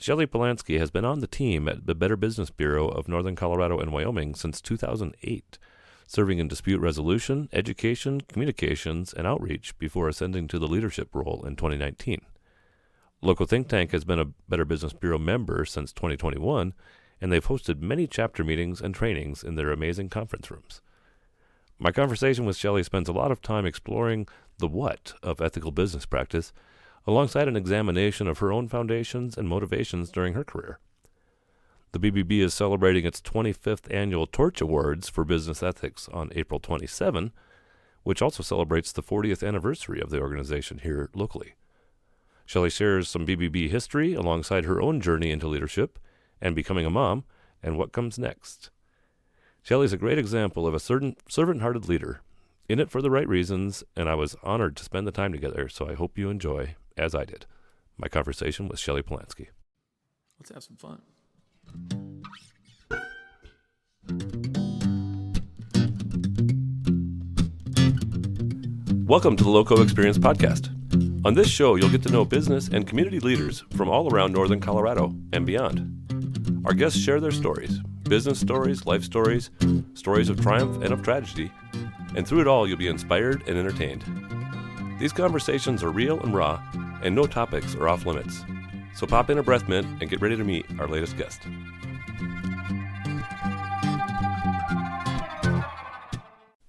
Shelley Polansky has been on the team at the Better Business Bureau of Northern Colorado and Wyoming since 2008, serving in dispute resolution, education, communications, and outreach before ascending to the leadership role in 2019. LoCo Think Tank has been a Better Business Bureau member since 2021, and they've hosted many chapter meetings and trainings in their amazing conference rooms. My conversation with Shelley spends a lot of time exploring the what of ethical business practice, alongside an examination of her own foundations and motivations during her career. The BBB is celebrating its 25th annual Torch Awards for Business Ethics on April 27, which also celebrates the 40th anniversary of the organization here locally. Shelley shares some BBB history alongside her own journey into leadership and becoming a mom and what comes next. Shelley's a great example of a certain servant-hearted leader, in it for the right reasons, and I was honored to spend the time together, so I hope you enjoy, as I did, my conversation with Shelley Polansky. Let's have some fun. Welcome to the LoCo Experience Podcast. On this show, you'll get to know business and community leaders from all around Northern Colorado and beyond. Our guests share their stories, business stories, life stories, stories of triumph and of tragedy, and through it all, you'll be inspired and entertained. These conversations are real and raw, and no topics are off limits. So pop in a breath mint and get ready to meet our latest guest.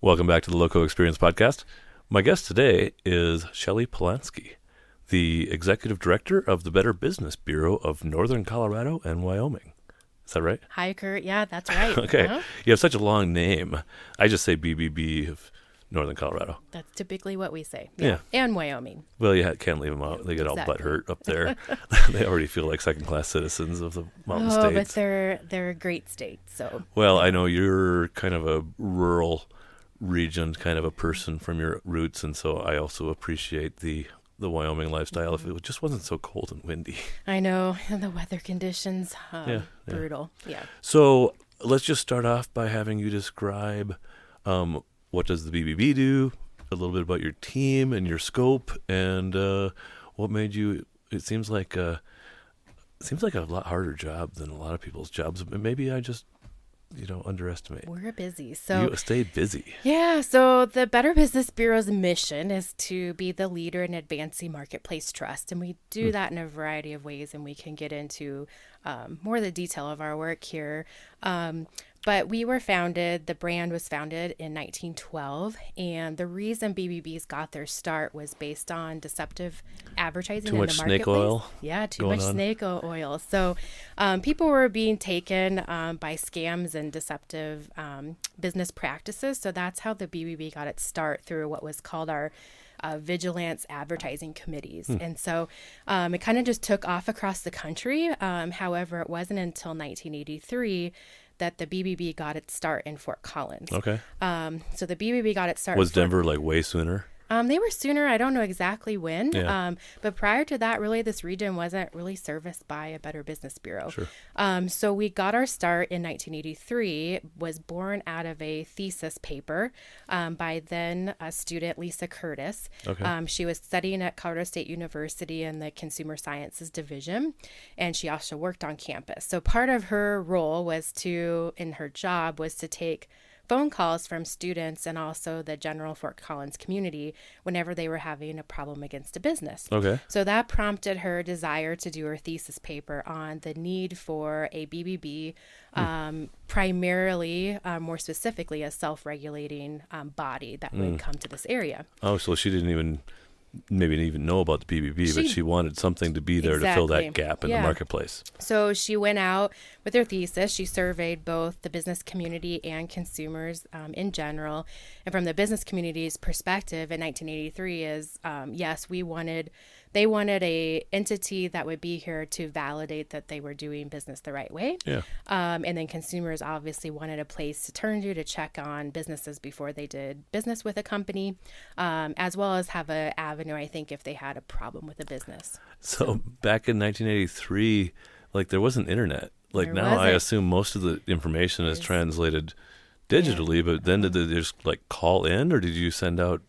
Welcome back to the LoCo Experience Podcast. My guest today is Shelley Polansky, the Executive Director of the Better Business Bureau of Northern Colorado and Wyoming. Is that right? Hi, Kurt. Yeah, that's right. Okay. Uh-huh. You have such a long name. I just say BBB of Northern Colorado. That's typically what we say. Yeah. And Wyoming. Well, you can't leave them out. They get all butthurt up there. They already feel like second-class citizens of the mountain states. But they're a great state. So. Well, I know you're kind of a rural region kind of a person from your roots, and so I also appreciate the Wyoming lifestyle. If it just wasn't so cold and windy. I know, and the weather conditions, brutal. Yeah. So let's just start off by having you describe what does the BBB do, a little bit about your team and your scope, and what made you. It seems like a lot harder job than a lot of people's jobs. Maybe I just underestimate. We're busy. So you stay busy. Yeah. So the Better Business Bureau's mission is to be the leader in advancing marketplace trust. And we do that in a variety of ways. And we can get into more of the detail of our work here. But the brand was founded in 1912. And the reason BBBs got their start was based on deceptive advertising in the marketplace. Too much snake oil? Yeah, too much snake oil. So people were being taken by scams and deceptive business practices. So that's how the BBB got its start, through what was called our vigilance advertising committees. And so it kind of just took off across the country. However, it wasn't until 1983 that the BBB got its start in Fort Collins. Okay. So the BBB got its start. Was Denver like way sooner? They were sooner. I don't know exactly when. Yeah. But prior to that, really, this region wasn't really serviced by a Better Business Bureau. Sure. So we got our start in 1983, was born out of a thesis paper by then a student, Lisa Curtis. Okay. She was studying at Colorado State University in the Consumer Sciences Division, and she also worked on campus. So part of her role in her job was to take phone calls from students and also the general Fort Collins community whenever they were having a problem against a business. Okay. So that prompted her desire to do her thesis paper on the need for a BBB, primarily, more specifically, a self-regulating body that would come to this area. Oh, so she didn't even know about the BBB, but she wanted something to be there to fill that gap in the marketplace. So she went out with her thesis. She surveyed both the business community and consumers in general. And from the business community's perspective in 1983 is, yes, they wanted a entity that would be here to validate that they were doing business the right way. Yeah. And then consumers obviously wanted a place to turn to check on businesses before they did business with a company, as well as have an avenue, I think, if they had a problem with a business. So back in 1983, there wasn't internet. I assume most of the information is translated digitally, but then did they just call in, or did you send out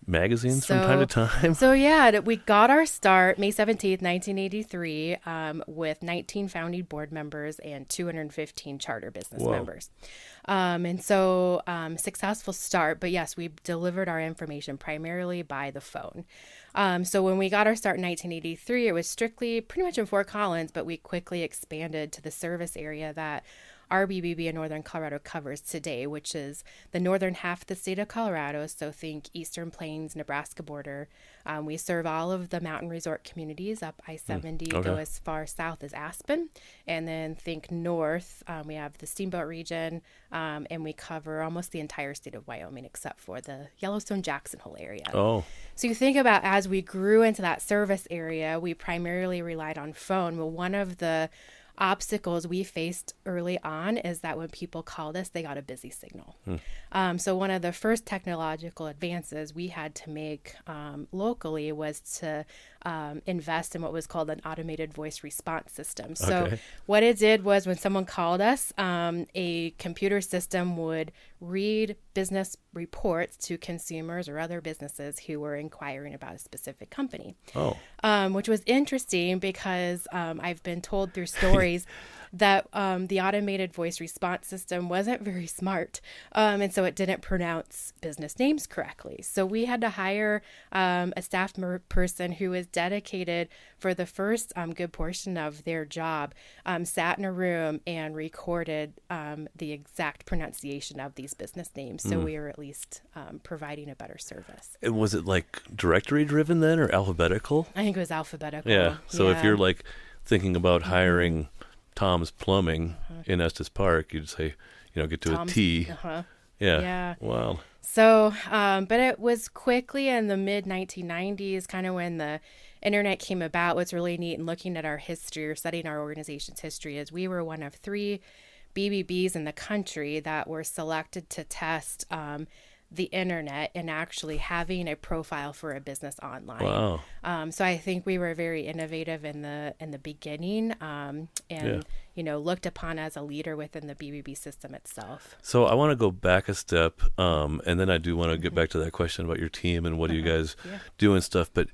magazines from time to time? So yeah, we got our start May 17th, 1983, with 19 founding board members and 215 charter business members. And so successful start, but yes, we delivered our information primarily by the phone. So when we got our start in 1983, it was strictly pretty much in Fort Collins, but we quickly expanded to the service area that our BBB in Northern Colorado covers today, which is the northern half of the state of Colorado. So think Eastern Plains, Nebraska border. We serve all of the mountain resort communities up I-70, go as far south as Aspen. And then think north, we have the Steamboat region, and we cover almost the entire state of Wyoming except for the Yellowstone-Jackson Hole area. Oh. So you think about as we grew into that service area, we primarily relied on phone. Well, one of the obstacles we faced early on is that when people called us, they got a busy signal. So one of the first technological advances we had to make locally was to invest in what was called an automated voice response system. So what it did was when someone called us, a computer system would read business reports to consumers or other businesses who were inquiring about a specific company. Which was interesting because I've been told through stories that the automated voice response system wasn't very smart. And so it didn't pronounce business names correctly. So we had to hire a staff person who was dedicated for the first good portion of their job, sat in a room and recorded the exact pronunciation of these business names. So we were at least providing a better service. And was it like directory driven then or alphabetical? I think it was alphabetical. Yeah. So if you're like thinking about hiring Tom's Plumbing in Estes Park, you'd say, get to Tom's, a T. Yeah. Wow. So, but it was quickly in the mid 1990s, kind of when the internet came about. What's really neat in looking at our history or studying our organization's history is we were one of 3 BBBs in the country that were selected to test the internet and actually having a profile for a business online. Wow. So I think we were very innovative in the beginning, and looked upon as a leader within the BBB system itself. So I want to go back a step, and then I do want to get back to that question about your team and what do you guys do and stuff. But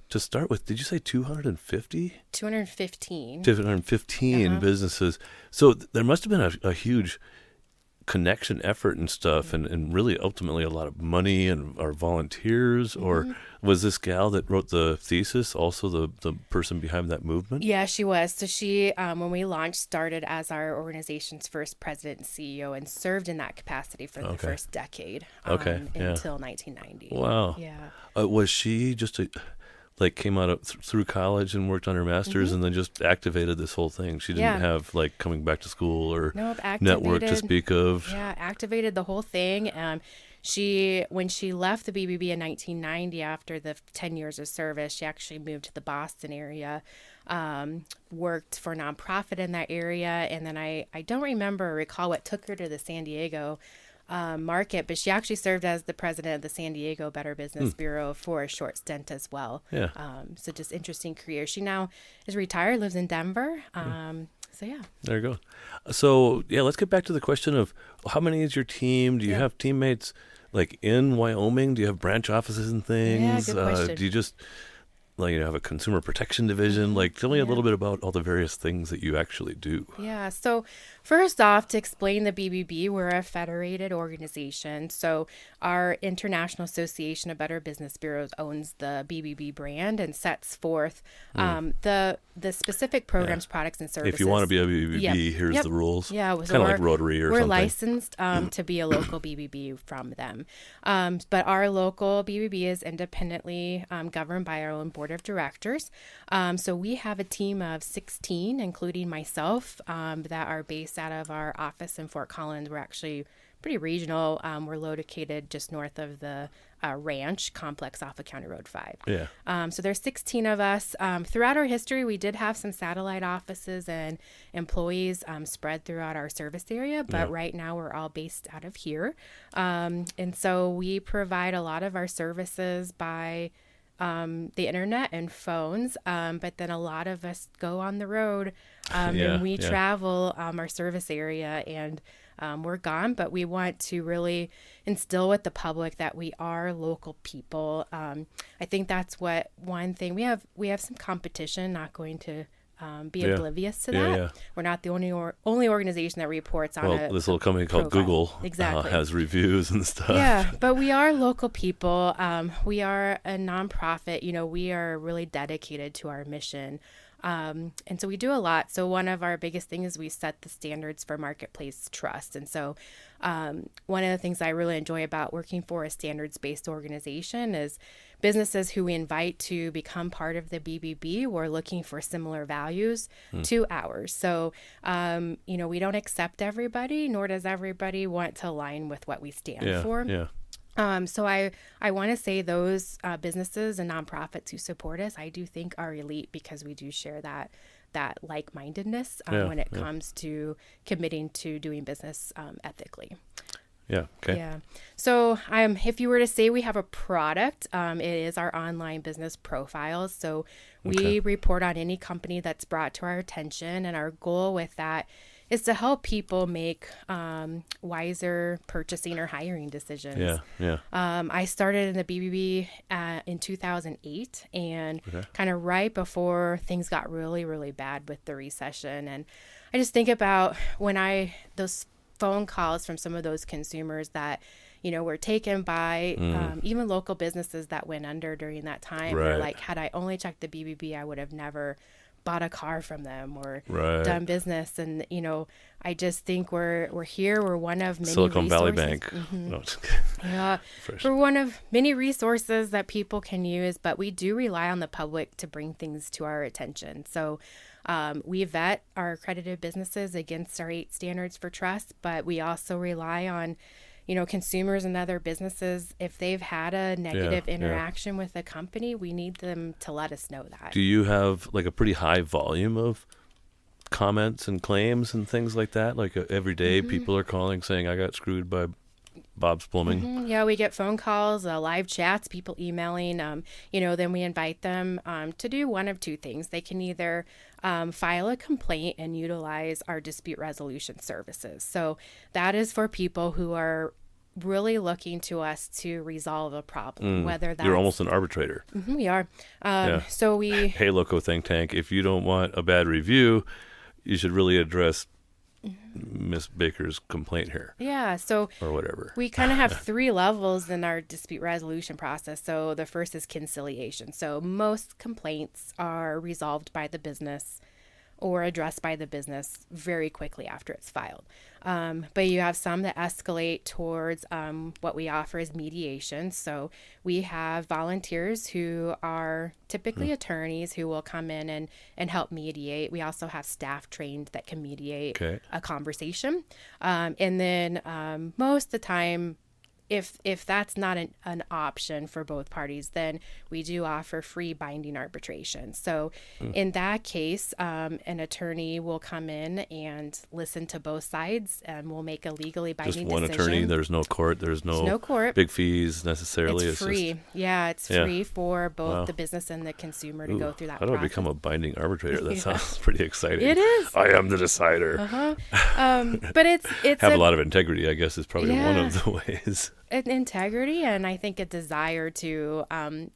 to start with, did you say 250? 215. 215 businesses. So there must have been a huge connection effort and stuff, and really ultimately a lot of money and our volunteers. Or was this gal that wrote the thesis also the person behind that movement? Yeah, she was. So she, when we launched, started as our organization's first president and CEO and served in that capacity for the first decade until 1990. Wow. Yeah. Was she just came out through college and worked on her master's and then just activated this whole thing? She didn't have coming back to school or network to speak of? Yeah, activated the whole thing. When she left the BBB in 1990 after the 10 years of service, she actually moved to the Boston area, worked for a nonprofit in that area. And then I don't remember or recall what took her to the San Diego market, but she actually served as the president of the San Diego Better Business Bureau for a short stint as well. Yeah. So just interesting career. She now is retired, lives in Denver. So yeah. There you go. So let's get back to the question of how many is your team? Do you have teammates in Wyoming? Do you have branch offices and things? Yeah, good question. Do you just have a consumer protection division? Tell me a little bit about all the various things that you actually do. Yeah. So first off, to explain the BBB, we're a federated organization. So our International Association of Better Business Bureaus owns the BBB brand and sets forth the specific programs, products, and services. If you want to be a BBB, here's the rules. Yeah. So kind of like Rotary or something. We're licensed to be a local BBB from them. But our local BBB is independently governed by our own board of directors. So we have a team of 16, including myself, that are based out of our office in Fort Collins. We're actually pretty regional. We're located just north of the ranch complex off of County Road 5. Yeah. So there's 16 of us. Throughout our history, we did have some satellite offices and employees spread throughout our service area, but right now we're all based out of here. And so we provide a lot of our services by the internet and phones, but then a lot of us go on the road and we travel our service area, and we're gone, but we want to really instill with the public that we are local people. I think that's one thing we have some competition, not going to be oblivious to that. Yeah. We're not the only organization that reports on this little company called profile. Google Exactly. has reviews and stuff. Yeah, but we are local people. We are a nonprofit. We are really dedicated to our mission. And so we do a lot. So one of our biggest things is we set the standards for marketplace trust. And so one of the things I really enjoy about working for a standards-based organization is businesses who we invite to become part of the BBB, we're looking for similar values to ours. So, we don't accept everybody, nor does everybody want to align with what we stand for. Yeah. So I want to say those businesses and nonprofits who support us, I do think are elite because we do share that like-mindedness when it comes to committing to doing business ethically. Yeah. Okay. Yeah. So if you were to say we have a product, it is our online business profiles. So we report on any company that's brought to our attention, and our goal with that is to help people make wiser purchasing or hiring decisions. Yeah. I started in the BBB in 2008, and kind of right before things got really, really bad with the recession. And I just think about those phone calls from some of those consumers that were taken by even local businesses that went under during that time. Right. They're like, had I only checked the BBB, I would have never bought a car from them or done business. And I just think we're here. We're one of many Silicon Valley resources. Bank. No, just Yeah, we're one of many resources that people can use, but we do rely on the public to bring things to our attention. So we vet our accredited businesses against our 8 standards for trust, but we also rely on consumers and other businesses. If they've had a negative interaction with a company, we need them to let us know that. Do you have like a pretty high volume of comments and claims and things like that? Like every day people are calling saying, I got screwed by Bob's Plumbing. Yeah, we get phone calls, live chats, people emailing. Then we invite them to do one of two things. They can either file a complaint and utilize our dispute resolution services. So that is for people who are really looking to us to resolve a problem, whether that's... You're almost an arbitrator. We are. So we... Hey, LoCo Think Tank, if you don't want a bad review, you should really address Miss Baker's complaint here. Yeah, so or whatever. We kind of have 3 levels in our dispute resolution process. So the first is conciliation. So most complaints are resolved by the business or addressed by the business very quickly after it's filed. But you have some that escalate towards what we offer as mediation. So we have volunteers who are typically attorneys who will come in and help mediate. We also have staff trained that can mediate a conversation. And then most of the time, if that's not an option for both parties, then we do offer free binding arbitration. So in that case, an attorney will come in and listen to both sides, and we'll make a legally binding decision. Just one attorney. There's no court. There's no court. Big fees necessarily. It's free. It's free for both the business and the consumer to go through that process. How do I become a binding arbitrator? That sounds pretty exciting. It is. I am the decider. But it's have a lot of integrity, I guess, is probably one of the ways. An integrity, and I think a desire to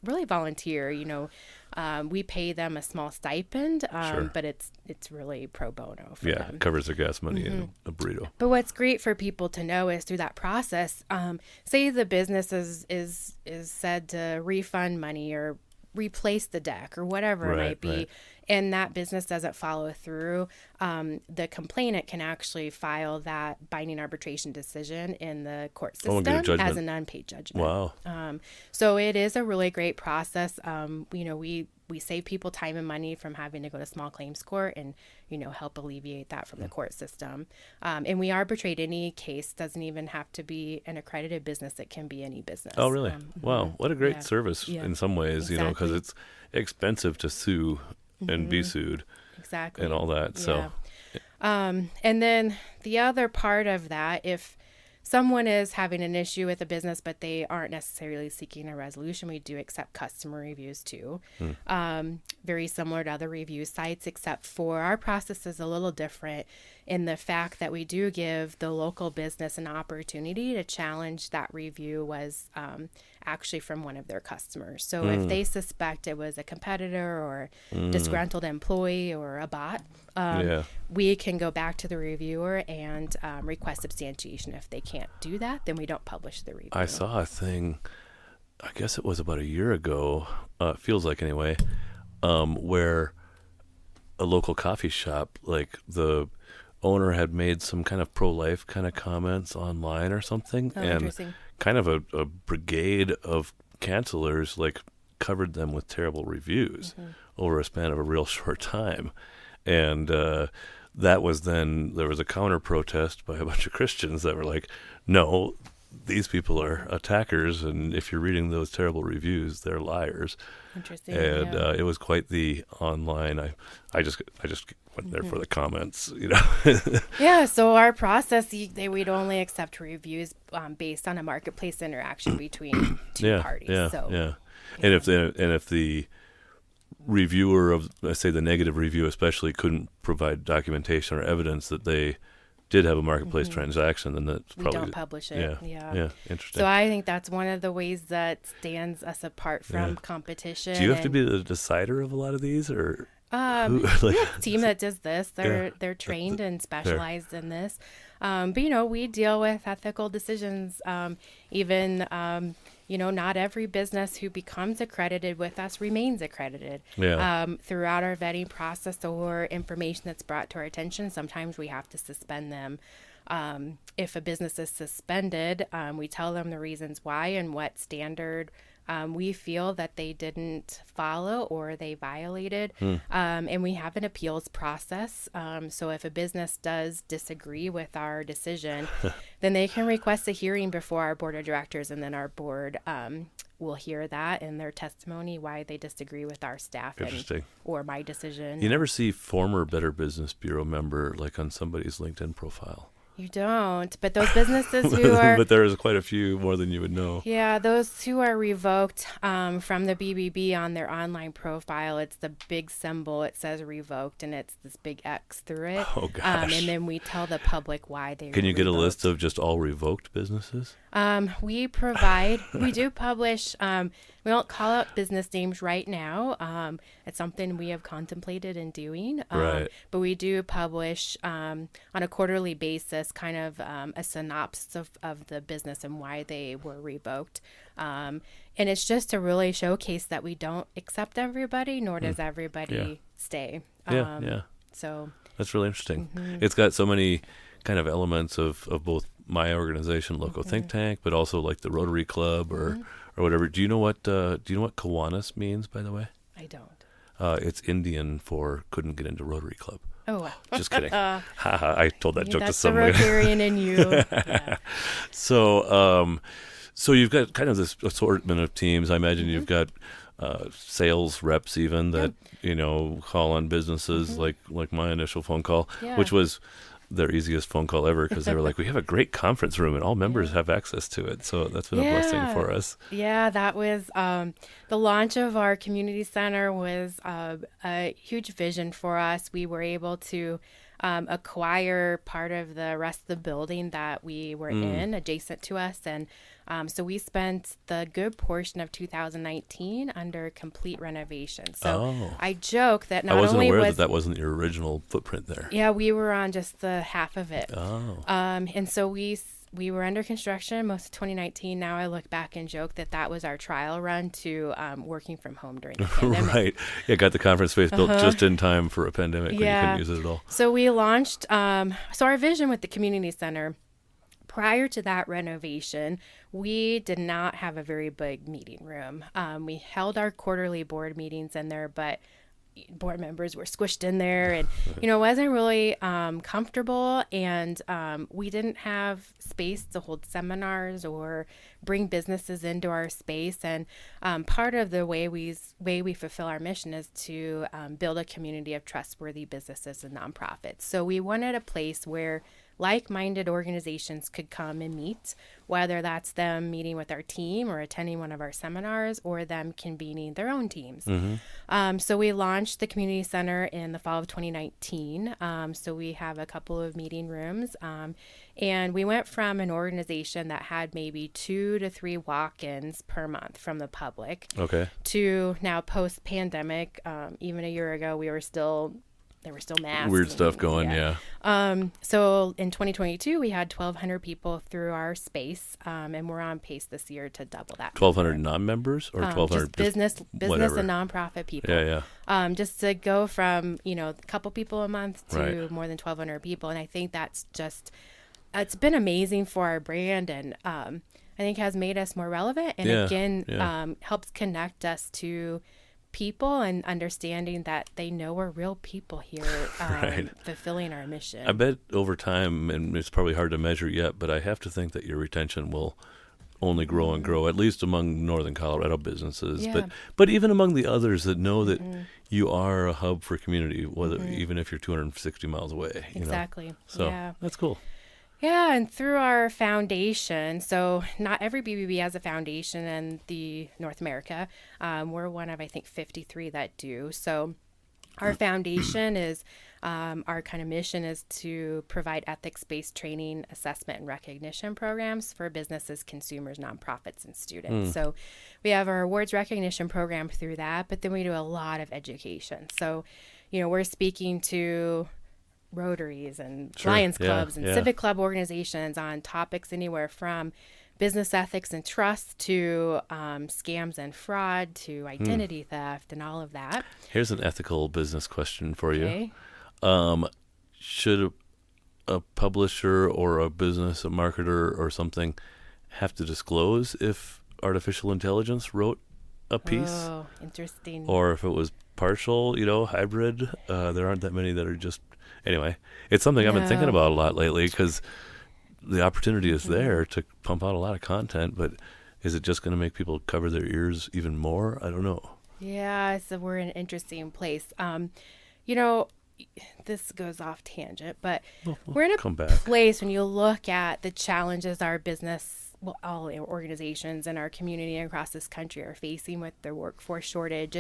really volunteer. We pay them a small stipend, but it's really pro bono for them. It covers their gas money and a burrito. But what's great for people to know is through that process, say the business is said to refund money or replace the deck or whatever it might be, and that business doesn't follow through, the complainant can actually file that binding arbitration decision in the court system as an unpaid judgment. Wow. So it is a really great process. We save people time and money from having to go to small claims court and, help alleviate that from the court system. And we arbitrate any case. Doesn't even have to be an accredited business. It can be any business. Oh, really? Wow. What a great service in some ways, because it's expensive to sue and be sued. Exactly. And all that. So, and then the other part of that, if someone is having an issue with a business, but they aren't necessarily seeking a resolution, we do accept customer reviews too. Very similar to other review sites, except for our process is a little different in the fact that we do give the local business an opportunity to challenge that review was actually from one of their customers. So if they suspect it was a competitor or disgruntled employee or a bot, we can go back to the reviewer and request substantiation. If they can't do that, then we don't publish the review. I saw a thing, I guess it was about a year ago, it feels like anyway, where a local coffee shop, like the owner had made some kind of pro-life kind of comments online or something, and kind of a brigade of cancelers like covered them with terrible reviews over a span of a real short time. And that was then, there was a counter protest by a bunch of Christians that were like, no, these people are attackers, and if you're reading those terrible reviews, they're liars. Interesting. And it was quite the online. I just went there for the comments, you know. Yeah. So our process, we'd only accept reviews based on a marketplace interaction between two parties. And if the reviewer of, let's say, the negative review especially, couldn't provide documentation or evidence that they did have a marketplace transaction, then that's probably... We don't publish it. Yeah, interesting. So I think that's one of the ways that stands us apart from competition. Do you have to be the decider of a lot of these, or... we have a team that does this. They're trained and specialized in this. But, you know, we deal with ethical decisions. Not every business who becomes accredited with us remains accredited. Throughout our vetting process or information that's brought to our attention, sometimes we have to suspend them. If a business is suspended, we tell them the reasons why and what standard we feel that they didn't follow or they violated. And we have an appeals process. So if a business does disagree with our decision, then they can request a hearing before our board of directors, and then our board will hear that and their testimony why they disagree with our staff or my decision. You never see former Better Business Bureau member like on somebody's LinkedIn profile. You don't, but those businesses who are... But there's quite a few, more than you would know. Yeah, those who are revoked from the BBB on their online profile, it's the big symbol. It says revoked, and it's this big X through it. Oh, gosh. And then we tell the public why they Can you revoked. get a list of just all revoked businesses? We do publish... we don't call out business names right now. It's something we have contemplated in doing. Right. But we do publish on a quarterly basis kind of a synopsis of the business and why they were revoked. And it's just to really showcase that we don't accept everybody, nor does everybody stay. So that's really interesting. It's got so many kind of elements of both my organization, LoCo Think Tank, but also like the Rotary Club or whatever. Do you know what Kiwanis means, by the way? I don't. It's Indian for couldn't get into Rotary Club. Oh, wow. Just kidding. I told that joke to somebody. That's the Rotarian in you. Yeah. So you've got kind of this assortment of teams. I imagine you've got sales reps even that call on businesses like my initial phone call, which was their easiest phone call ever, because they were like, we have a great conference room and all members have access to it. So that's been a blessing for us. Yeah, that was the launch of our community center was a huge vision for us. We were able to acquire part of the rest of the building that we were in adjacent to us. And so we spent the good portion of 2019 under complete renovation. So I joke that not only was... I wasn't aware that wasn't your original footprint there. Yeah, we were on just the half of it. And so we were under construction most of 2019. Now I look back and joke that was our trial run to working from home during the pandemic. Right. Yeah, got the conference space built just in time for a pandemic when you couldn't use it at all. So we launched, so our vision with the community center, prior to that renovation, we did not have a very big meeting room. We held our quarterly board meetings in there, but board members were squished in there and, it wasn't really comfortable. And we didn't have space to hold seminars or bring businesses into our space. And part of the way we fulfill our mission is to build a community of trustworthy businesses and nonprofits. So we wanted a place where like-minded organizations could come and meet, whether that's them meeting with our team or attending one of our seminars or them convening their own teams. So we launched the community center in the fall of 2019. So we have a couple of meeting rooms, and we went from an organization that had maybe 2 to 3 walk-ins per month from the public to now post-pandemic. Even a year ago, there were still masks. Weird stuff going, yeah. So in 2022, we had 1,200 people through our space, and we're on pace this year to double that. 1,200 non-members or 1,200 just business and nonprofit people. Yeah. Just to go from a couple people a month to Right. more than 1,200 people, and I think that's just it's been amazing for our brand, and I think has made us more relevant, and helps connect us to people and understanding that they know we're real people here, fulfilling our mission. I bet over time, and it's probably hard to measure yet, but I have to think that your retention will only grow and grow, at least among Northern Colorado businesses. Yeah. But even among the others that know that you are a hub for community, whether even if you're 260 miles away. Exactly. So yeah. that's cool. Yeah, and through our foundation, so not every BBB has a foundation in the North America. We're one of, I think, 53 that do. So our foundation is, our kind of mission is to provide ethics-based training, assessment, and recognition programs for businesses, consumers, nonprofits, and students. So we have our awards recognition program through that, but then we do a lot of education. So, we're speaking to Rotaries and Lions Clubs and civic club organizations on topics anywhere from business ethics and trust to scams and fraud to identity theft and all of that. Here's an ethical business question for Okay. you. Should a publisher or a business, a marketer or something have to disclose if artificial intelligence wrote a piece? Oh, interesting. Or if it was partial, hybrid? There aren't that many that are just... Anyway, it's something I've been thinking about a lot lately because the opportunity is there to pump out a lot of content, but is it just going to make people cover their ears even more? I don't know. Yeah, so we're in an interesting place. This goes off tangent, but we're in a place when you look at the challenges our business, all organizations in our community across this country are facing with their workforce shortage.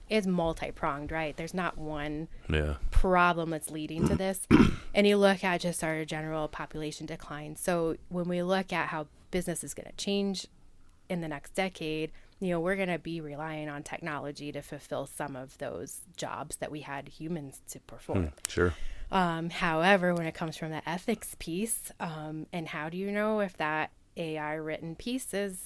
It's multi-pronged, right? There's not one problem that's leading to this. And you look at just our general population decline. So when we look at how business is going to change in the next decade, we're going to be relying on technology to fulfill some of those jobs that we had humans to perform. Sure. However, when it comes from the ethics piece, and how do you know if that AI written piece is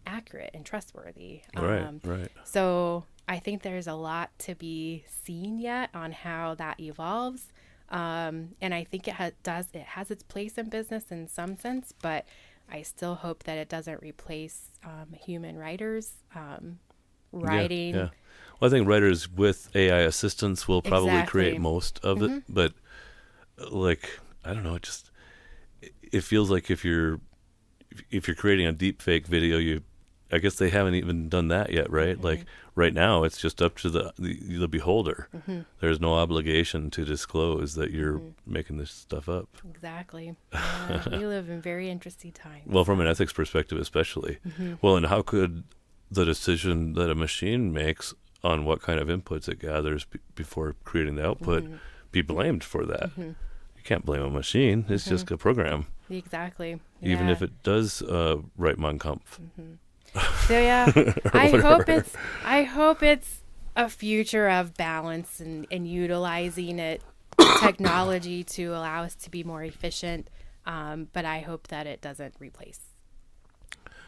accurate and trustworthy? Right. So I think there's a lot to be seen yet on how that evolves. And I think it has its place in business in some sense, but I still hope that it doesn't replace human writers writing. Yeah. Well, I think writers with AI assistance will probably create most of it, but I don't know, it feels like if you're creating a deep fake video, I guess they haven't even done that yet, right? Like right now, it's just up to the beholder. There's no obligation to disclose that you're making this stuff up. Exactly. Yeah, we live in very interesting times. Well, from an ethics perspective, especially. Well, and how could the decision that a machine makes on what kind of inputs it gathers before creating the output be blamed for that? You can't blame a machine. It's just a program. Exactly. Even if it does write Mein Kampf. So I hope it's a future of balance and utilizing technology to allow us to be more efficient. But I hope that it doesn't replace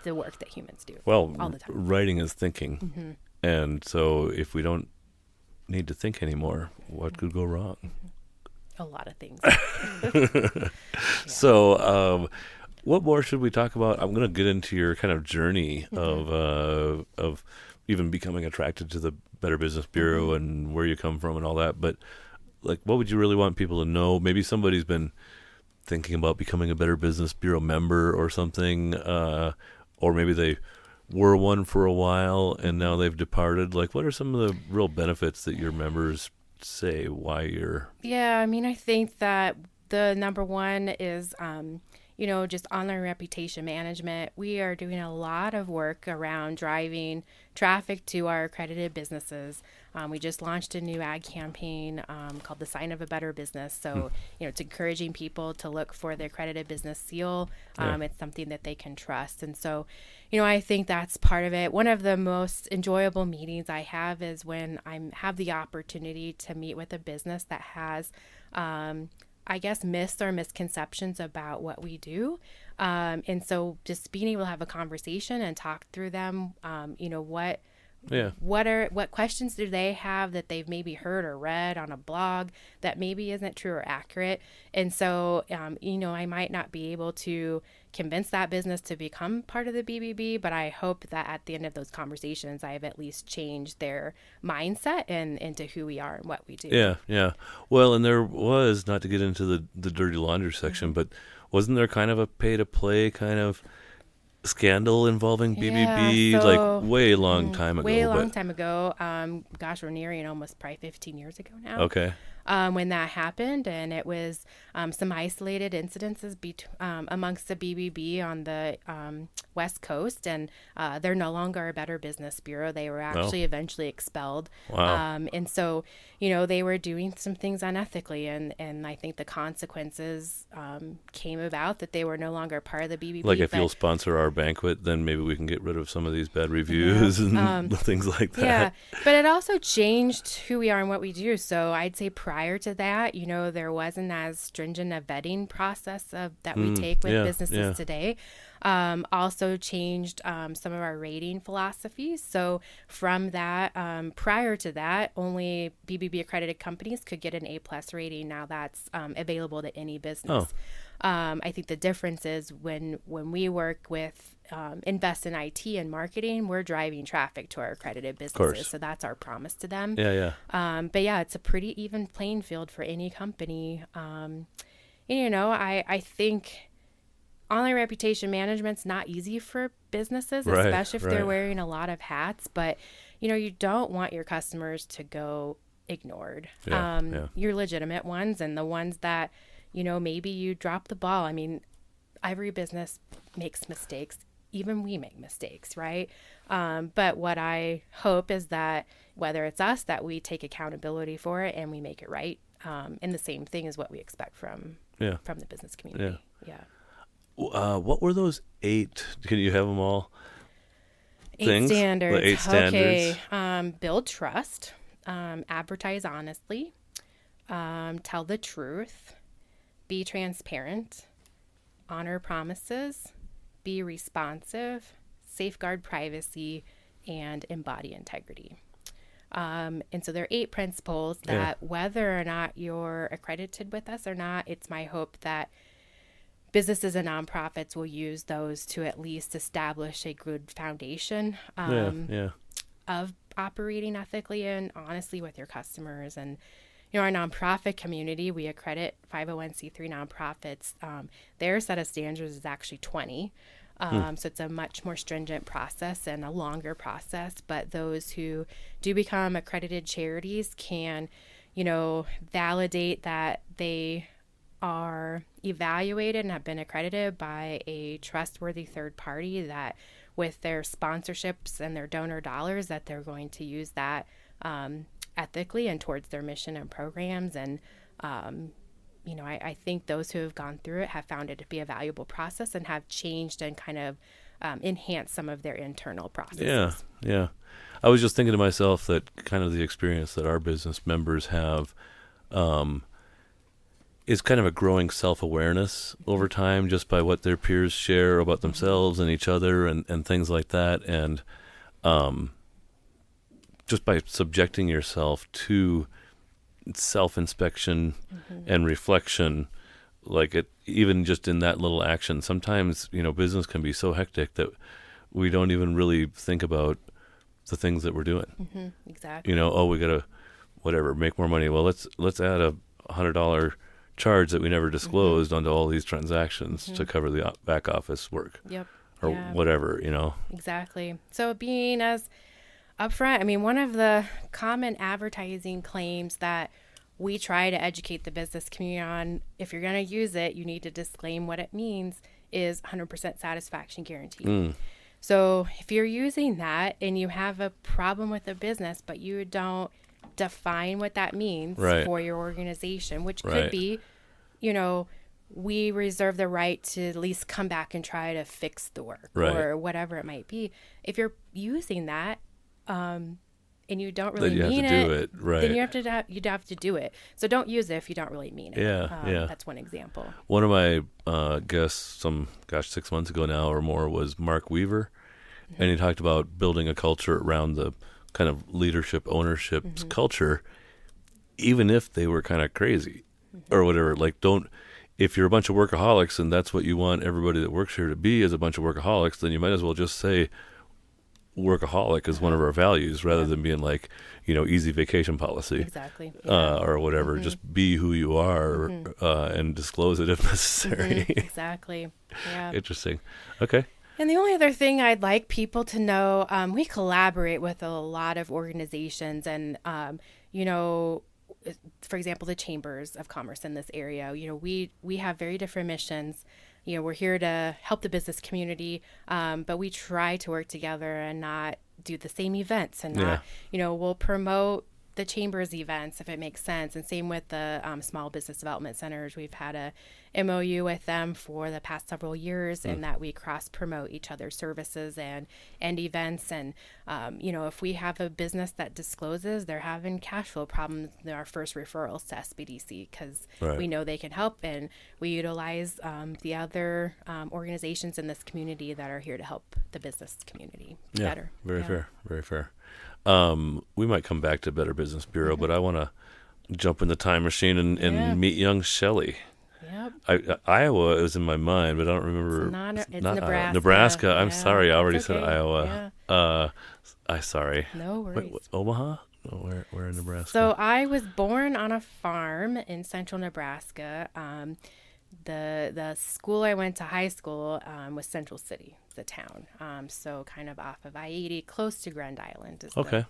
the work that humans do. Well, all the time. Writing is thinking. And so if we don't need to think anymore, what could go wrong? A lot of things. So, what more should we talk about? I'm going to get into your kind of journey of even becoming attracted to the Better Business Bureau and where you come from and all that. But what would you really want people to know? Maybe somebody's been thinking about becoming a Better Business Bureau member or something, or maybe they were one for a while and now they've departed. What are some of the real benefits that your members say why you're... Yeah, I think that the number one is, just online reputation management. We are doing a lot of work around driving traffic to our accredited businesses. We just launched a new ad campaign called The Sign of a Better Business. So, it's encouraging people to look for the accredited business seal. It's something that they can trust. And so, I think that's part of it. One of the most enjoyable meetings I have is when I have the opportunity to meet with a business that has myths or misconceptions about what we do. And so just being able to have a conversation and talk through them, what questions do they have that they've maybe heard or read on a blog that maybe isn't true or accurate. And so, I might not be able to convince that business to become part of the BBB, but I hope that at the end of those conversations, I have at least changed their mindset and into who we are and what we do. Yeah. Well, and there was, not to get into the dirty laundry section, but wasn't there kind of a pay-to-play kind of scandal involving BBB way long time ago? We're nearing almost probably 15 years ago now. Okay. When that happened, and it was some isolated incidences amongst the BBB on the West Coast, and they're no longer a Better Business Bureau. They were actually eventually expelled. Wow. And so, they were doing some things unethically, and I think the consequences came about that they were no longer part of the BBB. Like if you'll sponsor our banquet, then maybe we can get rid of some of these bad reviews and things like that. Yeah, but it also changed who we are and what we do. So I'd say prior to that, there wasn't as stringent a vetting process that we take with businesses today. Also changed some of our rating philosophies. So from that, prior to that, only BBB accredited companies could get an A+ rating. Now that's available to any business. I think the difference is when we work with invest in IT and marketing, we're driving traffic to our accredited businesses. So that's our promise to them. But it's a pretty even playing field for any company. I think online reputation management's not easy for businesses, especially if they're wearing a lot of hats. But, you don't want your customers to go ignored. Your legitimate ones and the ones that, maybe you drop the ball. I mean, every business makes mistakes. Even we make mistakes, right? But what I hope is that whether it's us, that we take accountability for it and we make it right. And the same thing is what we expect from the business community. What were those 8? Can you have them all? 8 standards. The 8 standards. Okay. Build trust. Advertise honestly. Tell the truth. Be transparent. Honor promises. Be responsive. Safeguard privacy. And embody integrity. And so there are 8 principles that whether or not you're accredited with us or not, it's my hope that businesses and nonprofits will use those to at least establish a good foundation of operating ethically and honestly with your customers. And, our nonprofit community, we accredit 501c3 nonprofits. Their set of standards is actually 20. So it's a much more stringent process and a longer process. But those who do become accredited charities can, validate that they are evaluated and have been accredited by a trustworthy third party that with their sponsorships and their donor dollars that they're going to use that ethically and towards their mission and programs. And, I think those who have gone through it have found it to be a valuable process and have changed and kind of enhanced some of their internal processes. Yeah. I was just thinking to myself that kind of the experience that our business members have is kind of a growing self-awareness over time just by what their peers share about themselves and each other and things like that. And just by subjecting yourself to self-inspection and reflection, like it, even just in that little action, sometimes, business can be so hectic that we don't even really think about the things that we're doing. Exactly. We got to, make more money. Well, let's add a $100 charge that we never disclosed onto all these transactions to cover the back office work. Or whatever, Exactly. So being as upfront, one of the common advertising claims that we try to educate the business community on, if you're going to use it, you need to disclaim what it means is 100% satisfaction guarantee. So if you're using that and you have a problem with a business, but you don't define what that means for your organization, which could be, we reserve the right to at least come back and try to fix the work or whatever it might be. If you're using that, and you don't really mean it, then you'd have to do it. So don't use it if you don't really mean it. That's one example. One of my guests 6 months ago now or more was Mark Weaver, and he talked about building a culture around the kind of leadership, ownership culture, even if they were kind of crazy or whatever. Like, if you're a bunch of workaholics and that's what you want everybody that works here to be is a bunch of workaholics, then you might as well just say workaholic is one of our values rather than being like, easy vacation policy. Exactly. Or whatever. Just be who you are and disclose it if necessary. Exactly. Yeah. Interesting. Okay. And the only other thing I'd like people to know, we collaborate with a lot of organizations and, for example, the chambers of commerce in this area. We have very different missions. We're here to help the business community, but we try to work together and not do the same events and not, we'll promote the chamber's events if it makes sense. And same with the small business development centers. We've had a MOU with them for the past several years and that we cross promote each other's services and events. And, if we have a business that discloses they're having cash flow problems, they're our first referrals to SBDC because we know they can help, and we utilize the other organizations in this community that are here to help the business community better. Very fair. Very fair. We might come back to Better Business Bureau, but I want to jump in the time machine and meet young Shelley. Yep. Iowa is in my mind, but I don't remember. It's Nebraska. Nebraska. I'm sorry. I already said Iowa. I'm sorry. No worries. Wait, Omaha? No, where in Nebraska? So I was born on a farm in central Nebraska. The school I went to high school was Central City, the town. So kind of off of I-80, close to Grand Island is the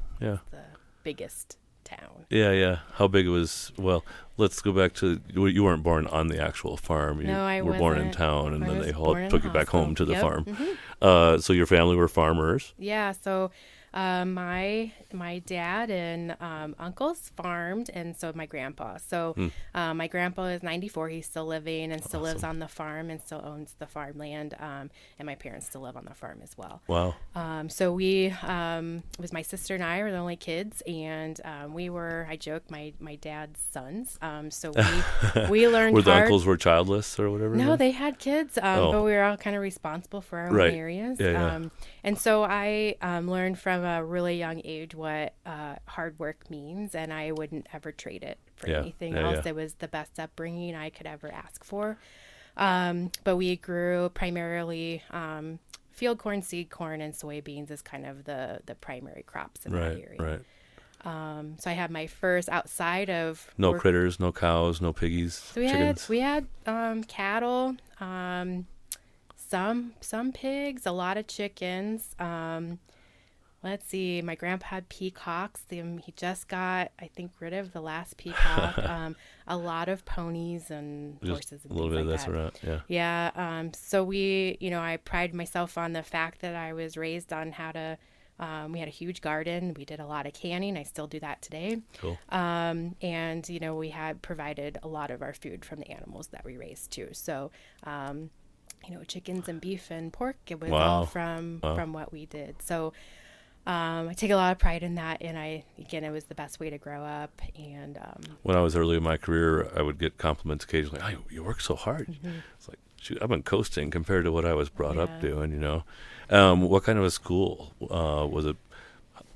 biggest town. Yeah. How big it was? Well, let's go back to, you weren't born on the actual farm. No, I were wasn't. born in town, and then they took you back home to the farm. Mm-hmm. So your family were farmers? Yeah, so my dad and uncles farmed, and so my grandpa. So my grandpa is 94. He's still living and still lives on the farm and still owns the farmland. And my parents still live on the farm as well. Wow. So we, it was my sister and I were the only kids, and I joke, my dad's sons. So we learned Were the hard. uncles childless or whatever? No, they had kids, but we were all kind of responsible for our own areas. And so I learned from a really young age what hard work means, and I wouldn't ever trade it for anything else. It was the best upbringing I could ever ask for. But we grew primarily field corn, seed corn, and soybeans is kind of the primary crops in that area. Right. So I had my first outside of critters, no cows, no piggies, so chickens. We had cattle, some pigs, a lot of chickens. Let's see, my grandpa had peacocks. He just got, I think, rid of the last peacock. A lot of ponies and horses and a little bit like of this that. around, Yeah. So we, I pride myself on the fact that I was raised on how to. We had a huge garden. We did a lot of canning. I still do that today. Cool. And we had provided a lot of our food from the animals that we raised too. So, chickens and beef and pork. It was all from what we did. So. I take a lot of pride in that, and it was the best way to grow up. And when I was early in my career, I would get compliments occasionally. Oh, you work so hard. Mm-hmm. It's like, shoot, I've been coasting compared to what I was brought up doing. What kind of a school was it?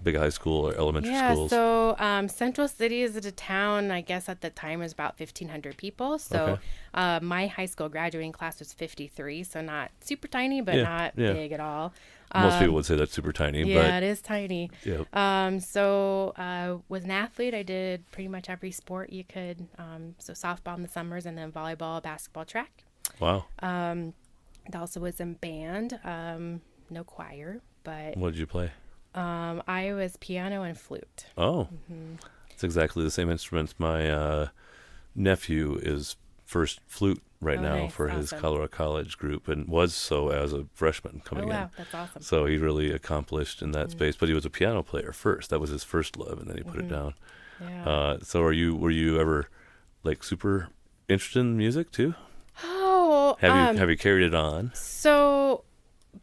Big high school or elementary schools? So Central City is a town. I guess at the time was about 1,500 people. So my high school graduating class was 53, so not super tiny, but not big at all. Most people would say that's super tiny. Yeah, but it is tiny. Yeah. So was an athlete. I did pretty much every sport you could. So softball in the summers, and then volleyball, basketball, track. Wow. I also was in band. No choir, but what did you play? I was piano and flute. Oh. Mm-hmm. It's exactly the same instruments. My nephew is first flute right now nice. for his Awesome. Colorado College group, and was so as a freshman coming wow, in. that's awesome. So he really accomplished in that space. But he was a piano player first. That was his first love, and then he put it down. Yeah. So were you ever like super interested in music too? Oh, Have you carried it on? so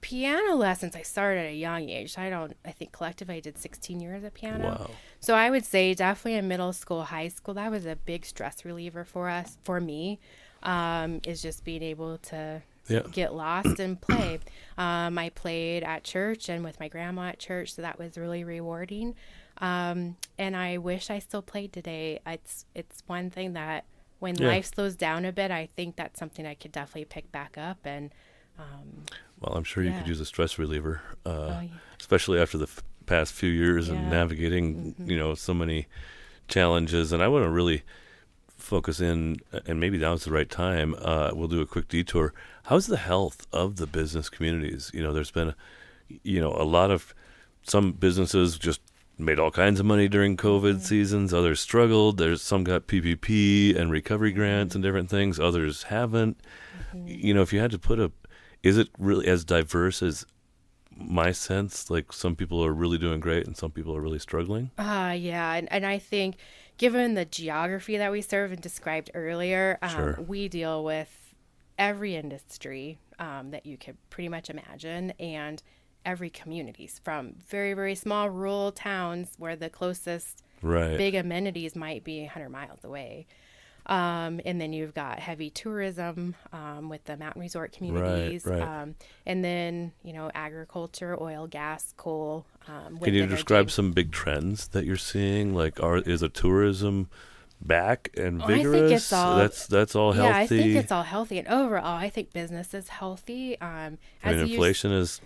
piano lessons I started at a young age. I think collectively I did 16 years of piano. Wow. So I would say definitely in middle school, high school, that was a big stress reliever for me, is just being able to Yeah. get lost and play. I played at church and with my grandma at church, so that was really rewarding. And I wish I still played today. It's one thing that when life slows down a bit, I think that's something I could definitely pick back up. And Well, I'm sure you could use a stress reliever, yeah. especially after the past few years and Yeah. navigating, so many challenges. And I want to really focus in, and maybe now's the right time. We'll do a quick detour. How's the health of the business communities? There's been, a lot of some businesses just made all kinds of money during COVID seasons. Others struggled. There's some got PPP and recovery grants and different things. Others haven't. If you had to put is it really as diverse as my sense? Like some people are really doing great and some people are really struggling? Yeah. And I think given the geography that we serve and described earlier, Sure. we deal with every industry that you could pretty much imagine, and every communities, from very, very small rural towns where the closest Right. big amenities might be 100 miles away. And then you've got heavy tourism with the mountain resort communities. right. And then, agriculture, oil, gas, coal. Can you wind describe energy. some big trends that you're seeing? Like, is the tourism back and I think vigorous? it's all- That's all healthy. Yeah, I think it's all healthy. And overall, I think business is healthy. Inflation is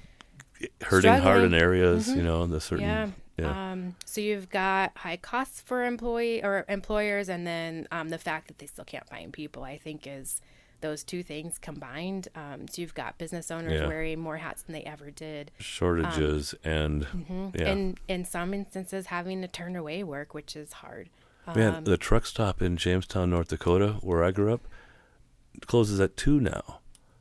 hurting hard in struggling. areas, the certain. Yeah. Yeah. So you've got high costs for employers, and then the fact that they still can't find people, I think, is those two things combined. So you've got business owners wearing more hats than they ever did. Shortages and And in some instances, having to turn away work, which is hard. Man, the truck stop in Jamestown, North Dakota, where I grew up, closes at 2 now.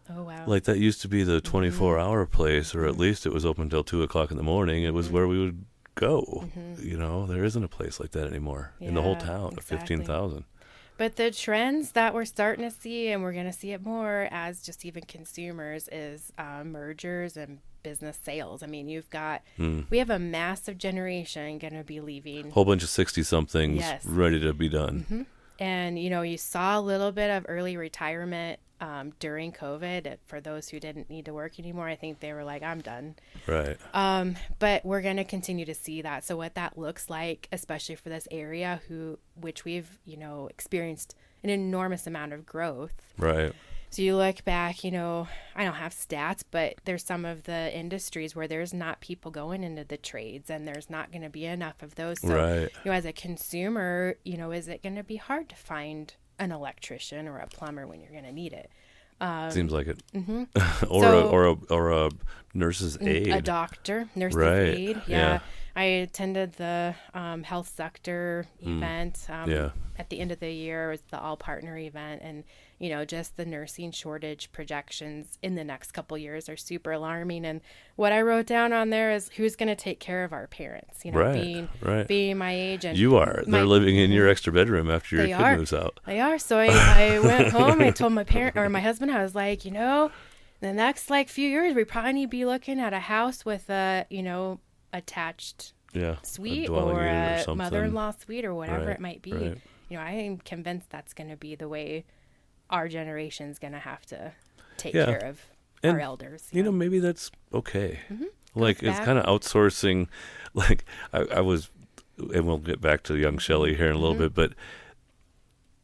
Oh, wow. Like that used to be the 24-hour place, or at least it was open till 2:00 in the morning. It was where we would go. There isn't a place like that anymore in the whole Yeah, town of exactly. 15,000. But the trends that we're starting to see, and we're going to see it more as just even consumers, is mergers and business sales. I mean, we have a massive generation going to be leaving. Whole bunch of 60-somethings Yes. ready to be done. And, you saw a little bit of early retirement during COVID for those who didn't need to work anymore. I think they were like, I'm done. Right. But we're going to continue to see that. So what that looks like, especially for this area, which we've, experienced an enormous amount of growth. Right. So you look back, I don't have stats, but there's some of the industries where there's not people going into the trades, and there's not going to be enough of those. So, Right. As a consumer, is it going to be hard to find an electrician or a plumber when you're going to need it? Seems like it. or a nurse's aide. A doctor, nurse's Right. aide. Yeah. I attended the health sector event Yeah. at the end of the year. It was the all partner event, and just the nursing shortage projections in the next couple years are super alarming. And what I wrote down on there is who's going to take care of our parents. Right. Being my age, and You are. They're living in your extra bedroom after your They kid are. moves out. They are. So I went home. I told my husband, I was like, the next few years, we probably need to be looking at a house with a attached Yeah. suite dwelling or unit or a something. mother-in-law suite or whatever Right, it might be. right. I am convinced that's going to be the way our generation's going to have to take Yeah. care of And, our elders. maybe that's okay. Like Goes it's back. kind of outsourcing. Like I was, and we'll get back to young Shelley here in a little bit, but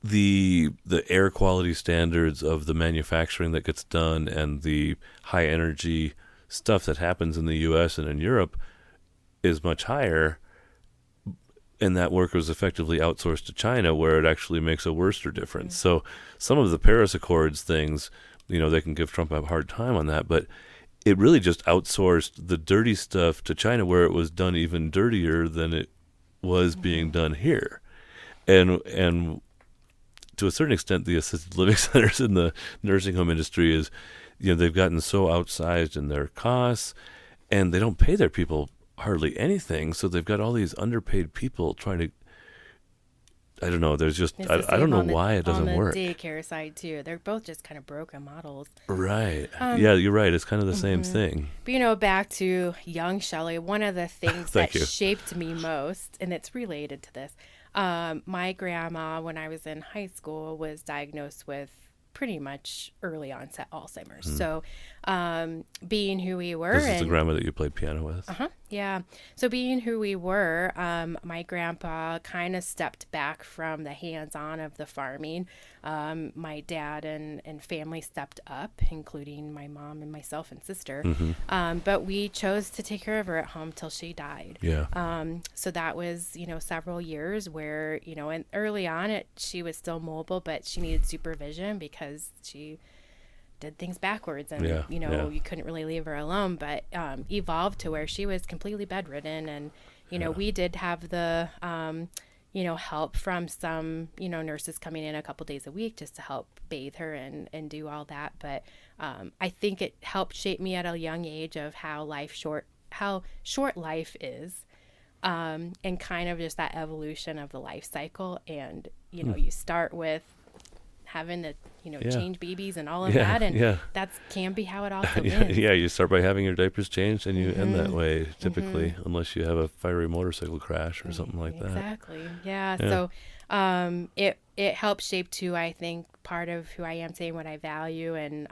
the air quality standards of the manufacturing that gets done and the high energy stuff that happens in the U.S. and in Europe is much higher. And that work was effectively outsourced to China, where it actually makes a worse difference. So some of the Paris Accords things, they can give Trump a hard time on that, but it really just outsourced the dirty stuff to China, where it was done even dirtier than it was being done here. And to a certain extent, the assisted living centers in the nursing home industry is, they've gotten so outsized in their costs, and they don't pay their people hardly anything. So they've got all these underpaid people trying to, I don't know. There's just, I don't know why it doesn't work. On the daycare side too, they're both just kind of broken models. Right. Yeah, you're right. It's kind of the same thing. But back to young Shelley, one of the things that shaped me most, and it's related to this, my grandma, when I was in high school, was diagnosed with pretty much early onset Alzheimer's. So being who we were. This is the grandma that you played piano with? Yeah. So being who we were, my grandpa kind of stepped back from the hands-on of the farming. My dad and family stepped up, including my mom and myself and sister. But we chose to take care of her at home till she died. Yeah. So that was, several years where, and early on she was still mobile, but she needed supervision because she did things backwards and, you couldn't really leave her alone, but evolved to where she was completely bedridden. And, we did have the, help from some, nurses coming in a couple days a week just to help bathe her and do all that. But I think it helped shape me at a young age of how short life is, and kind of just that evolution of the life cycle. And, you start with having to, change babies and all of that. And that can be how it also ends. Yeah, you start by having your diapers changed and you end that way typically, unless you have a fiery motorcycle crash or something like that. Exactly. Yeah. So it helps shape too, I think, part of who I am, saying what I value. And,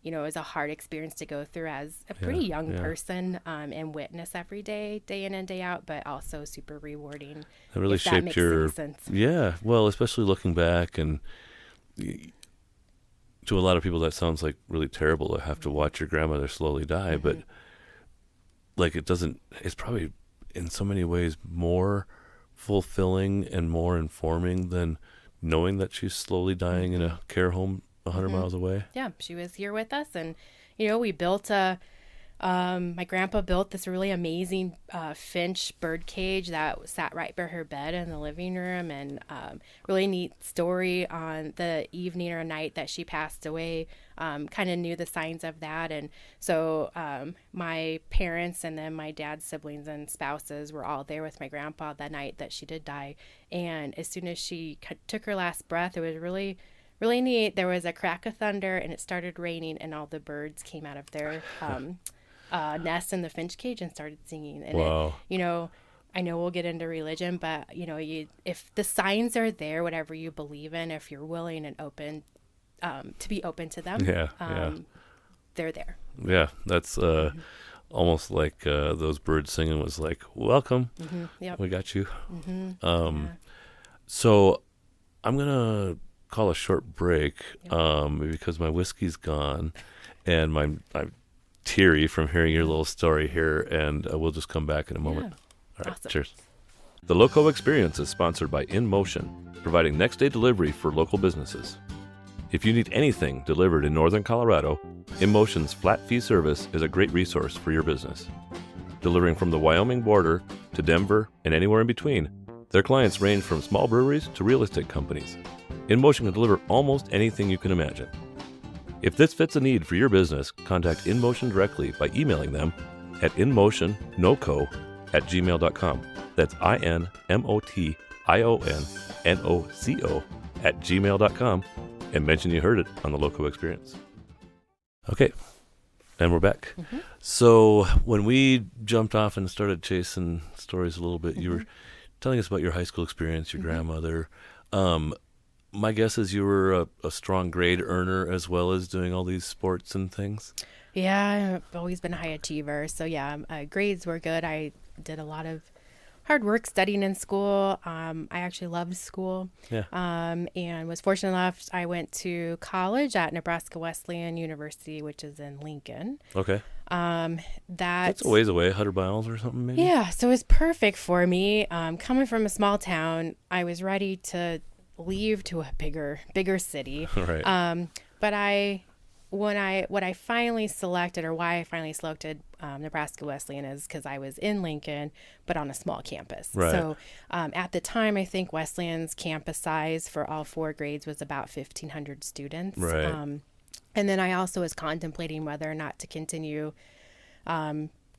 it was a hard experience to go through as a pretty young person, and witness every day in and day out, but also super rewarding. It really shaped your sense. Yeah. Well, especially looking back, and to a lot of people that sounds like really terrible to have to watch your grandmother slowly die, but it's probably in so many ways more fulfilling and more informing than knowing that she's slowly dying in a care home 100 miles away. Yeah, she was here with us, and we built my grandpa built this really amazing finch bird cage that sat right by her bed in the living room. And really neat story on the evening or night that she passed away, kind of knew the signs of that. And so my parents and then my dad's siblings and spouses were all there with my grandpa that night that she did die. And as soon as she took her last breath, it was really neat. There was a crack of thunder and it started raining, and all the birds came out of their nest in the finch cage and started singing. And wow. I know we'll get into religion, but if the signs are there, whatever you believe in, if you're willing and open to be open to them, they're there. Yeah, that's almost like those birds singing was like, welcome, we got you. So I'm gonna call a short break because my whiskey's gone and I'm teary from hearing your little story here, and we'll just come back in a moment. All right, awesome. Cheers. The LoCo Experience is sponsored by InMotion, providing next-day delivery for local businesses. If you need anything delivered in northern Colorado, InMotion's flat fee service is a great resource for your business. Delivering from the Wyoming border to Denver and anywhere in between, their clients range from small breweries to real estate companies. InMotion can deliver almost anything you can imagine. If this fits a need for your business, contact InMotion directly by emailing them at inmotionnoco@gmail.com. That's INMOTIONNOCO@gmail.com, and mention you heard it on the LoCo Experience. Okay, and we're back. So when we jumped off and started chasing stories a little bit, you were telling us about your high school experience, your grandmother. My guess is you were a strong grade earner as well as doing all these sports and things. Yeah, I've always been a high achiever. So grades were good. I did a lot of hard work studying in school. I actually loved school. Yeah. And was fortunate enough, I went to college at Nebraska Wesleyan University, which is in Lincoln. Okay. That's a ways away, 100 miles or something maybe? Yeah, so it was perfect for me. Coming from a small town, I was ready to leave to a bigger city. Right. But I what I finally selected, or why I finally selected Nebraska Wesleyan, is because I was in Lincoln, but on a small campus. Right. So at the time, I think Wesleyan's campus size for all 4 grades was about 1,500 students. Right. And then I also was contemplating whether or not to continue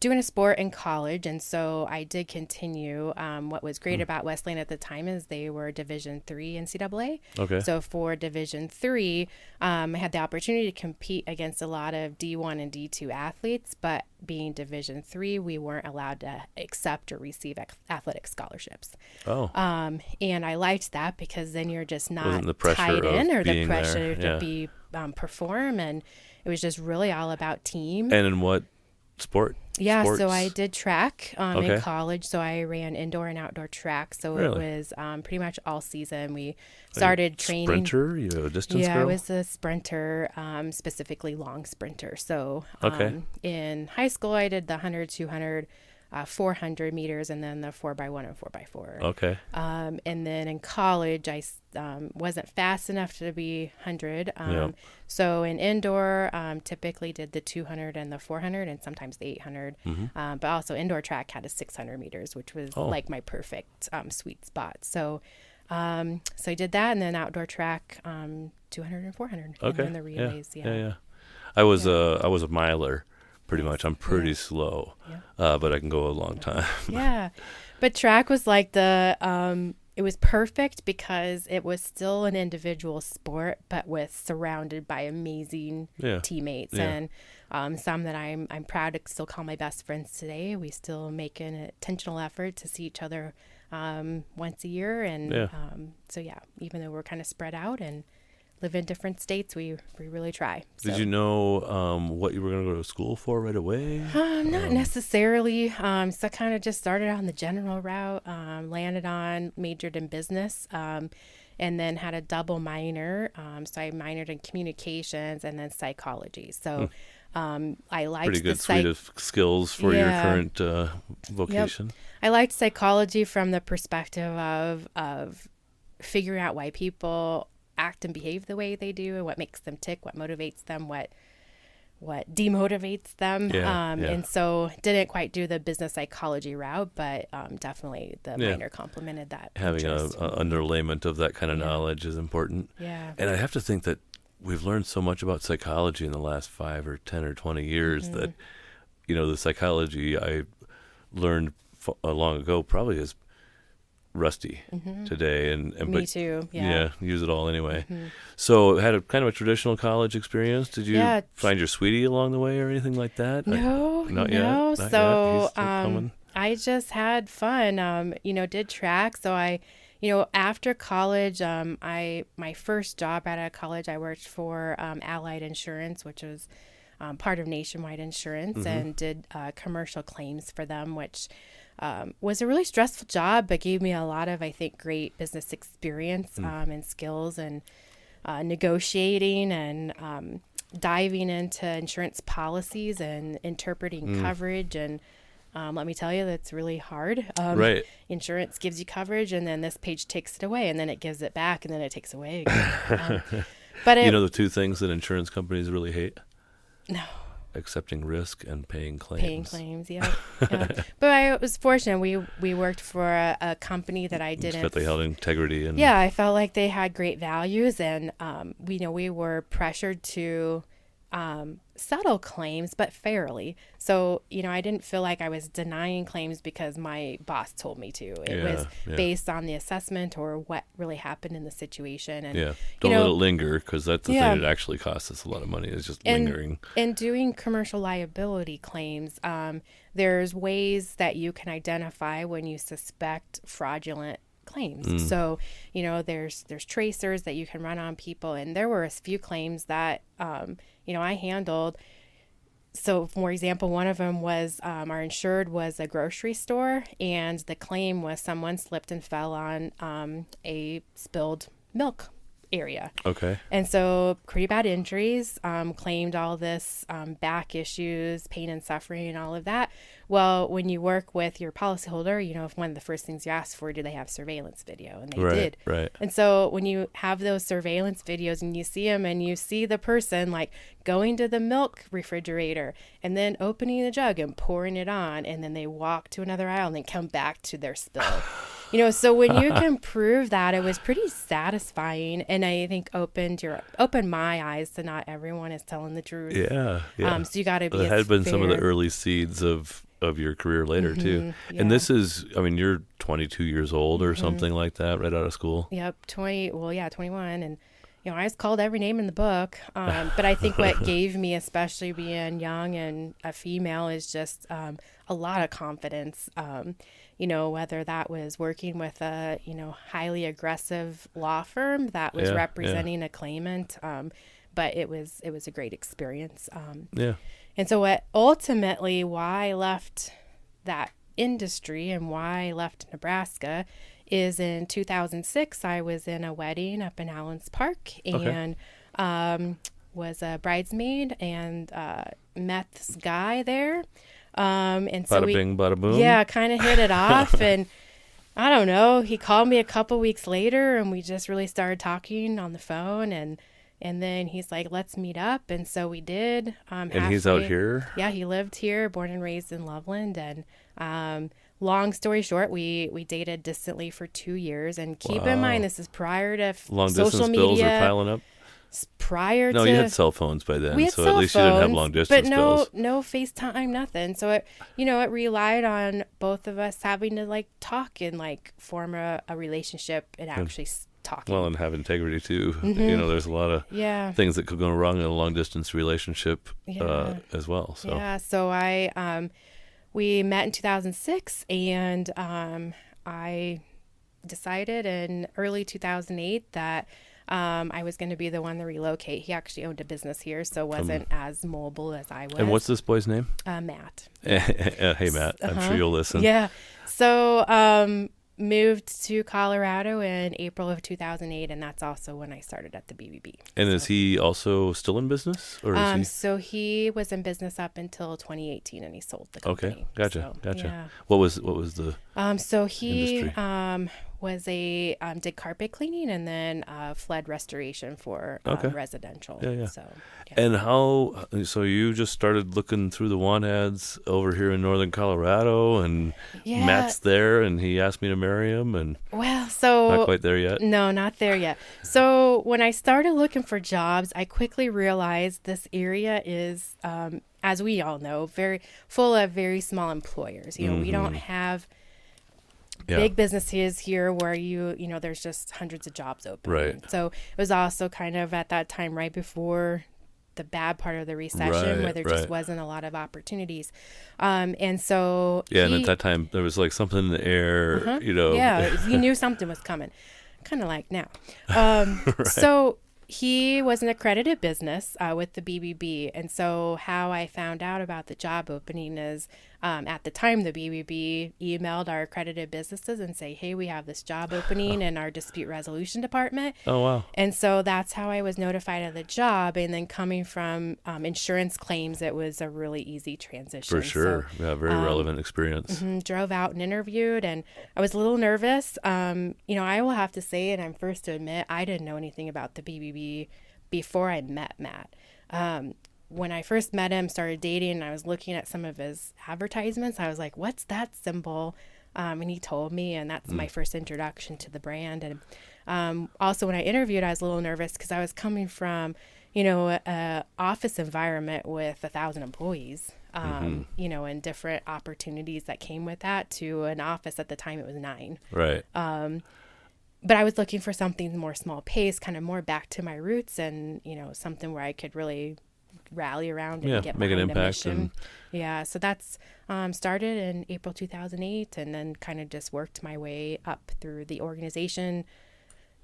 doing a sport in college. And so I did continue. What was great about Wesleyan at the time is they were Division III NCAA. Okay. So for Division III, I had the opportunity to compete against a lot of D1 and D2 athletes, but being Division III, we weren't allowed to accept or receive athletic scholarships. Oh. And I liked that because then you're just not Wasn't the pressure tied in, of or the being pressure there. to perform. And it was just really all about team. And in what sport? Yeah, Sports? so I did track Okay. in college. So I ran indoor and outdoor track. So Really? it was pretty much all season. We started training. Sprinter? You a distance Yeah, girl? I was a sprinter, specifically long sprinter. So Okay. in high school, I did the 100, 200, 400 meters, and then the 4x1 and 4x4. Okay. And then in college, I wasn't fast enough to be 100. Yeah. So in indoor, typically did the 200 and the 400, and sometimes the 800. But also indoor track had a 600 meters, which was like my perfect sweet spot. So I did that, and then outdoor track, 200 and 400. Okay. And then the relays. Yeah. I was a miler. Pretty much. I'm pretty slow, but I can go a long time. Yeah. But track was like it was perfect because it was still an individual sport, but surrounded by amazing teammates, and some that I'm proud to still call my best friends today. We still make an intentional effort to see each other once a year. And so, even though we're kind of spread out and live in different states, we really try. So. Did you know what you were going to go to school for right away? Not necessarily. So I kind of just started on the general route, majored in business, and then had a double minor. So I minored in communications and then psychology. So I liked pretty good suite of skills for your current vocation. Yep. I liked psychology from the perspective of figuring out why people act and behave the way they do, and what makes them tick, what motivates them, what demotivates them. And so didn't quite do the business psychology route, but definitely the minor complemented that. Having an underlayment of that kind of knowledge is important. Yeah. And I have to think that we've learned so much about psychology in the last 5 or 10 or 20 years that, the psychology I learned long ago probably is rusty today, and Me too. Yeah. Use it all anyway. So had a kind of a traditional college experience. Did you find your sweetie along the way or anything like that? Not yet. Not So yet. He's still coming. I just had fun. Did track. So I after college, my first job out of college, I worked for Allied Insurance, which was part of Nationwide Insurance, and did commercial claims for them, which was a really stressful job, but gave me a lot of, I think, great business experience and skills, and negotiating and diving into insurance policies and interpreting coverage. And let me tell you, that's really hard. Right. Insurance gives you coverage, and then this page takes it away, and then it gives it back, and then it takes away again. But the two things that insurance companies really hate? No. Accepting risk and paying claims. Yeah. But I was fortunate. We worked for a company that I didn't. But they held integrity and. Yeah, I felt like they had great values, and we were pressured to settle claims, but fairly. So I didn't feel like I was denying claims because my boss told me to. It was based on the assessment or what really happened in the situation. And don't let it linger, because that's the thing that actually costs us a lot of money, is just lingering. And doing commercial liability claims, there's ways that you can identify when you suspect fraudulent claims. So, there's tracers that you can run on people, and there were a few claims that I handled. So, for example, one of them was our insured was a grocery store, and the claim was someone slipped and fell on a spilled milk area. Okay. And so pretty bad injuries, claimed all this back issues, pain and suffering and all of that. Well, when you work with your policyholder, if one of the first things you ask for, do they have surveillance video? And they did. Right. And so when you have those surveillance videos and you see them and you see the person like going to the milk refrigerator and then opening the jug and pouring it on, and then they walk to another aisle and then come back to their spill. So when you can prove that, it was pretty satisfying, and I think opened my eyes to not everyone is telling the truth. Yeah. So you got to be. There had been some of the early seeds of your career later too. Yeah. And this is, you're 22 years old or something like that, right out of school. Yep, 21, and I was called every name in the book. But I think what gave me, especially being young and a female, is just a lot of confidence. Whether that was working with a, highly aggressive law firm that was representing a claimant. But it was a great experience. And so why I left that industry and why I left Nebraska is in 2006, I was in a wedding up in Allens Park and was a bridesmaid and met this guy there. And so bada bing, bada boom. Yeah, kind of hit it off. And I don't know, he called me a couple weeks later and we just really started talking on the phone. And then he's like, let's meet up. And so we did. And he's out here? Yeah, he lived here, born and raised in Loveland. And long story short, we dated distantly for 2 years. And keep in mind, this is prior to long social distance media. bills are piling up? No, you had cell phones by then, we had so cell at least phones, you didn't have long distance bills. But no FaceTime, nothing. So it relied on both of us having to like talk and like form a relationship and actually talking. Well, and have integrity too. There's a lot of things that could go wrong in a long distance relationship as well. So we met in 2006, and I decided in early 2008 that I was going to be the one to relocate. He actually owned a business here, so wasn't as mobile as I was. And what's this boy's name? Matt. Hey, Matt. I'm sure you'll listen. Yeah. So moved to Colorado in April of 2008, and that's also when I started at the BBB. And is he also still in business? Or is he? So he was in business up until 2018, and he sold the company. Okay, gotcha. Yeah. What was the so he industry? Was did carpet cleaning and then flood restoration for residential. Yeah. So, And so you just started looking through the want ads over here in northern Colorado, and Matt's there, and he asked me to marry him, and not quite there yet. No, not there yet. So when I started looking for jobs, I quickly realized this area is, as we all know, very full of very small employers. We don't have big businesses here where there's just hundreds of jobs open. Right. So it was also kind of at that time right before the bad part of the recession where there just wasn't a lot of opportunities. And so and at that time there was like something in the air, Yeah, you knew something was coming. Kind of like now. So he was an accredited business with the BBB. And so how I found out about the job opening is at the time the BBB emailed our accredited businesses and say, hey, we have this job opening in our dispute resolution department. Oh, wow. And so that's how I was notified of the job. And then coming from insurance claims, it was a really easy transition. For sure. So, very relevant experience. Drove out and interviewed, and I was a little nervous. I will have to say, and I'm first to admit, I didn't know anything about the BBB before I met Matt. When I first met him, started dating, and I was looking at some of his advertisements, I was like, what's that symbol? And he told me, and that's my first introduction to the brand. And also when I interviewed, I was a little nervous because I was coming from, a office environment with 1,000 employees, and different opportunities that came with that, to an office at the time it was 9. Right. But I was looking for something more small pace, kind of more back to my roots, and, something where I could really rally around and get make an behind impact. a mission. So that's started in April 2008, and then kind of just worked my way up through the organization,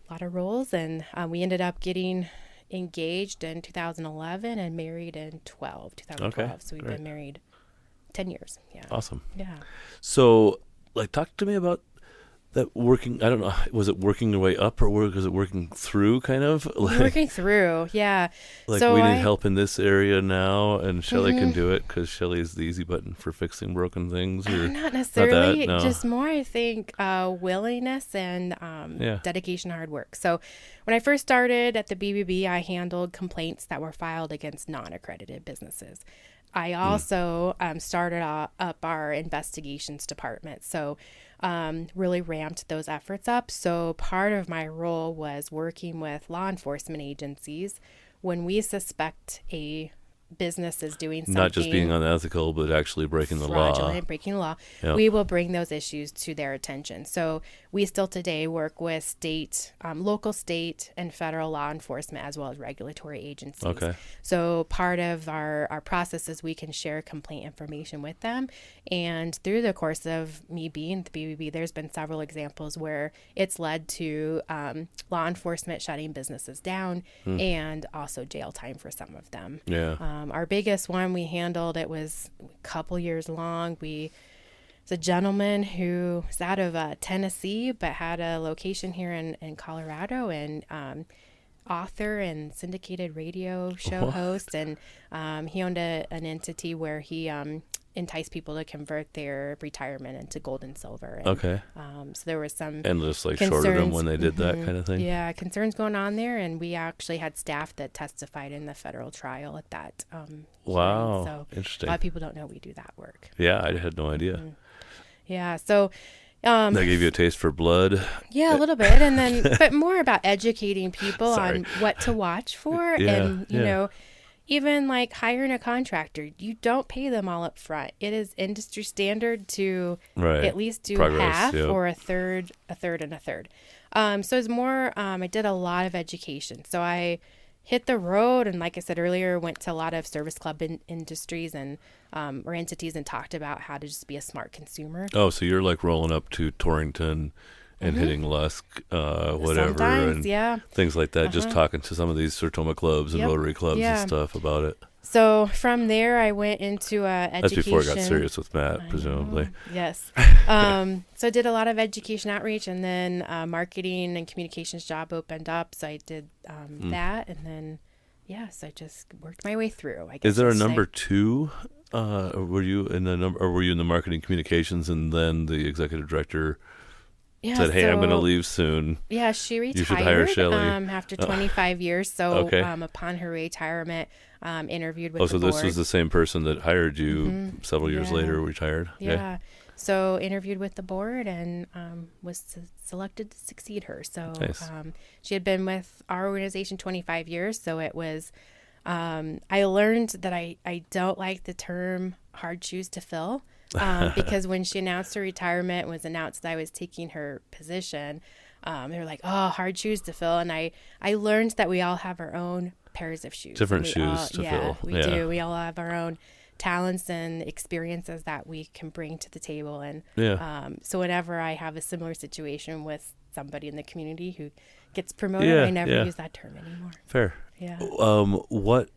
a lot of roles, and we ended up getting engaged in 2011 and married in 2012. Okay, so we've been married 10 years. Yeah. Awesome. Yeah. So, talk to me about that working, I don't know, was it working your way up or was it working through kind of? Like, Working through, yeah. like So we need help in this area now and Shelley can Mm-hmm. do it because Shelley is the easy button for fixing broken things? Or Not necessarily, no. just more, I think, willingness and Yeah. dedication, hard work. So when I first started at the BBB, I handled complaints that were filed against non-accredited businesses. I also started up our investigations department. So really ramped those efforts up. So part of my role was working with law enforcement agencies when we suspect a business is doing something Not just being unethical, but actually breaking the law. fraudulent, breaking the law, Yep. we will bring those issues to their attention. So we still today work with state, local, state, and federal law enforcement as well as regulatory agencies. Okay. So part of our process is we can share complaint information with them. And through the course of me being at the BBB, there's been several examples where it's led to law enforcement shutting businesses down and also jail time for some of them. Yeah. Our biggest one we handled, it was a couple years long. It's a gentleman who was out of Tennessee, but had a location here in Colorado, and author and syndicated radio show host. And he owned an entity where he enticed people to convert their retirement into gold and silver. And, Okay. so there was some And just like shorted them concerns. when they did that kind of thing? Yeah, concerns going on there, and we actually had staff that testified in the federal trial at that. Wow. hearing. So Interesting. a lot of people don't know we do that work. Yeah, I had no idea. Yeah, so That gave you a taste for blood? yeah, a little bit, and then but more about educating people Sorry. on what to watch for, Yeah, and you yeah. know. Even like hiring a contractor, you don't pay them all up front. It is industry standard to Right. at least do Progress, half yep. or a third, and a third. So it's more, I did a lot of education. So I hit the road and, like I said earlier, went to a lot of service club industries and or entities and talked about how to just be a smart consumer. Oh, so you're like rolling up to Torrington and hitting Lusk, whatever, Sometimes, and yeah. things like that. Just talking to some of these Sertoma clubs and Yep. Rotary clubs Yeah. and stuff about it. So from there, I went into education. That's before it got serious with Matt, presumably. Yes. So I did a lot of education outreach, and then marketing and communications job opened up. So I did that, and then so I just worked my way through. I guess Is there a you'd say. number two? Or were you in the number, or were you in the marketing communications, and then the executive director Yeah, said, "Hey, I'm going to so- leave soon." Yeah, she retired should hire Shelley. After 25 years. So Okay. upon her retirement, interviewed with Oh, the so board. this was the same person that hired you several years Yeah. later, retired. Yeah. So interviewed with the board and was selected to succeed her. So Nice. she had been with our organization 25 years. So it was, I learned that I don't like the term hard shoes to fill because when she announced her retirement, was announced that I was taking her position, they were like, oh, hard shoes to fill. And I learned that we all have our own pairs of shoes. Different We shoes all- to yeah, fill. We Yeah. do. We all have our own talents and experiences that we can bring to the table. And Yeah. so whenever I have a similar situation with somebody in the community who gets promoted, Yeah, I never yeah. use that term anymore. Fair. Yeah. What?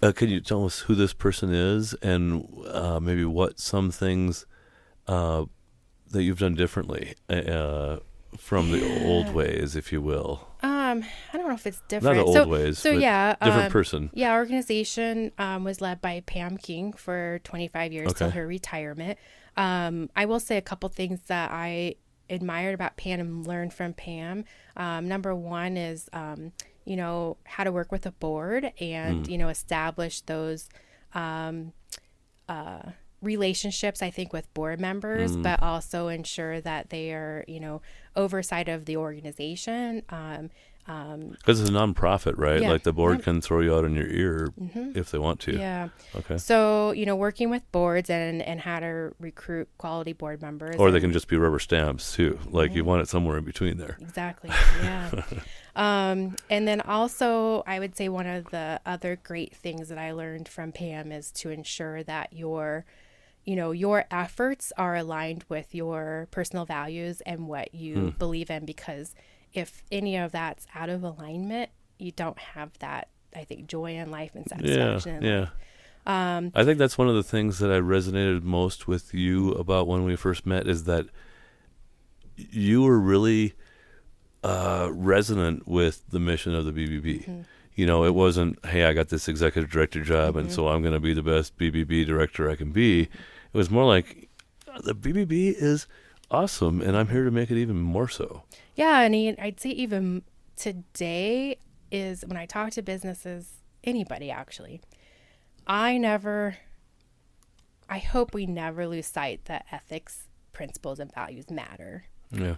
Can you tell us who this person is, and maybe what some things that you've done differently from the old ways, if you will? I don't know if it's different. Not the old ways, So but yeah, different person. Yeah, our organization was led by Pam King for 25 years till Okay. her retirement. I will say a couple things that I admired about Pam and learned from Pam. Number one is, how to work with a board and, establish those relationships, I think, with board members, but also ensure that they are, oversight of the organization. Because it's a nonprofit, right? Yeah. Like the board Yep. can throw you out in your ear if they want to. Yeah. Okay. So, working with boards and how to recruit quality board members. Or they and- can just be rubber stamps too. Like you want it somewhere in between there. Exactly. Yeah. And then also, I would say one of the other great things that I learned from Pam is to ensure that your efforts are aligned with your personal values and what you believe in, because if any of that's out of alignment, you don't have that, I think, joy in life and satisfaction in life. Yeah. I think that's one of the things that I resonated most with you about when we first met, is that you were really resonant with the mission of the BBB. Mm-hmm. You know, it wasn't, hey, I got this executive director job, and so I'm going to be the best BBB director I can be. It was more like, the BBB is awesome, and I'm here to make it even more so. Yeah, and I'd say even today is when I talk to businesses, anybody actually, I hope we never lose sight that ethics, principles, and values matter. Yeah.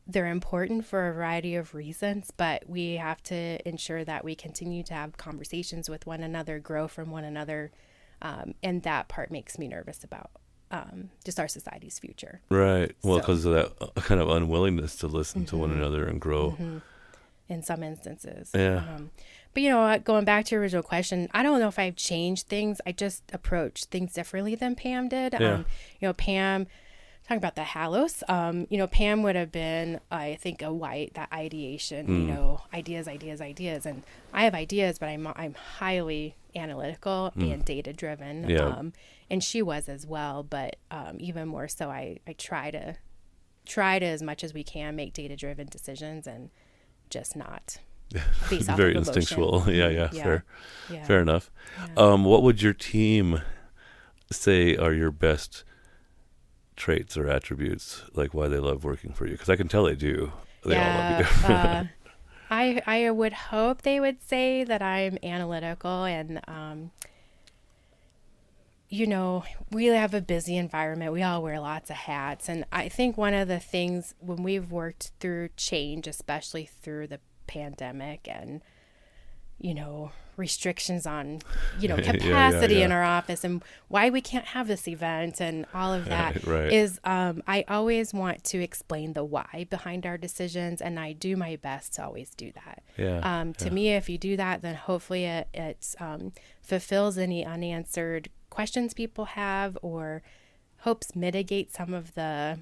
They're important for a variety of reasons, but we have to ensure that we continue to have conversations with one another, grow from one another, and that part makes me nervous about just our society's future. Right. Well, So- because of that kind of unwillingness to listen to one another and grow. In some instances. Yeah. But, you know, going back to your original question, I don't know if I've changed things. I just approach things differently than Pam did. Yeah. You know, Pam, talking about the Halos, you know, Pam would have been, I think, that ideation, you know, ideas. And I have ideas, but I'm highly analytical and data driven. Yeah. And she was as well. But even more so, I try to, as much as we can, make data driven decisions and just not based off Very of emotion. instinctual. Yeah. Fair. Yeah. Fair enough. What would your team say are your best traits or attributes, like why they love working for you? Because I can tell they do. They all love you. I would hope they would say that I'm analytical and, you know, we have a busy environment. We all wear lots of hats. And I think one of the things when we've worked through change, especially through the pandemic and, you know, restrictions on, you know, capacity in our office and why we can't have this event and all of that is I always want to explain the why behind our decisions, and I do my best to always do that. To me, if you do that, then hopefully it fulfills any unanswered questions people have or helps mitigate some of the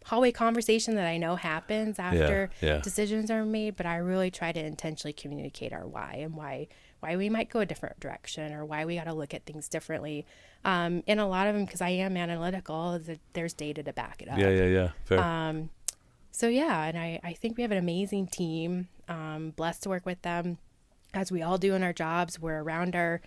hallway conversation that I know happens after decisions are made, but I really try to intentionally communicate our why and why we might go a different direction or why we got to look at things differently. And a lot of them, because I am analytical, there's data to back it up. Yeah. Fair. So yeah, and I think we have an amazing team. Blessed to work with them, as we all do in our jobs. We're around our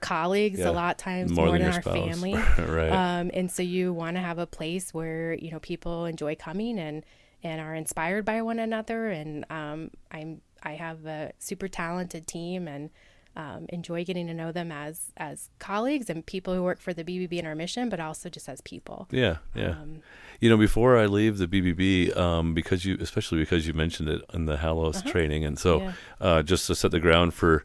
colleagues a lot of times more than our family. Right. And so you want to have a place where, you know, people enjoy coming and are inspired by one another. And I have a super talented team and enjoy getting to know them as colleagues and people who work for the BBB and our mission, but also just as people. Yeah. You know, before I leave the BBB, especially because you mentioned it in the Halos training, and so just to set the ground for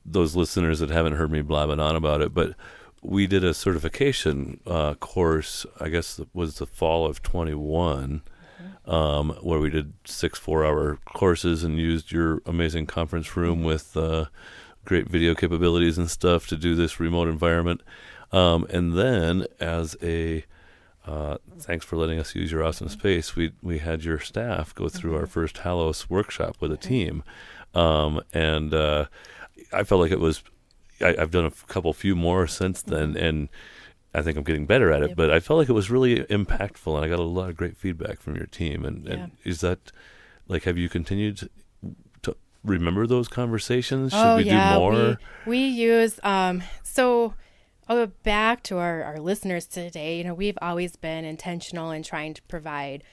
those listeners that haven't heard me blabbing on about it, but we did a certification course, I guess it was the fall of 21, where we did 6 4-hour courses and used your amazing conference room with great video capabilities and stuff to do this remote environment. And then as a thanks for letting us use your awesome space, we had your staff go through our first Halos workshop with a team. And I felt like it was, I've done a few more since then, and I think I'm getting better at it, but I felt like it was really impactful, and I got a lot of great feedback from your team. And is that, like, have you continued to remember those conversations? Should we do more? We use, so I'll go back to our listeners today. You know, we've always been intentional in trying to provide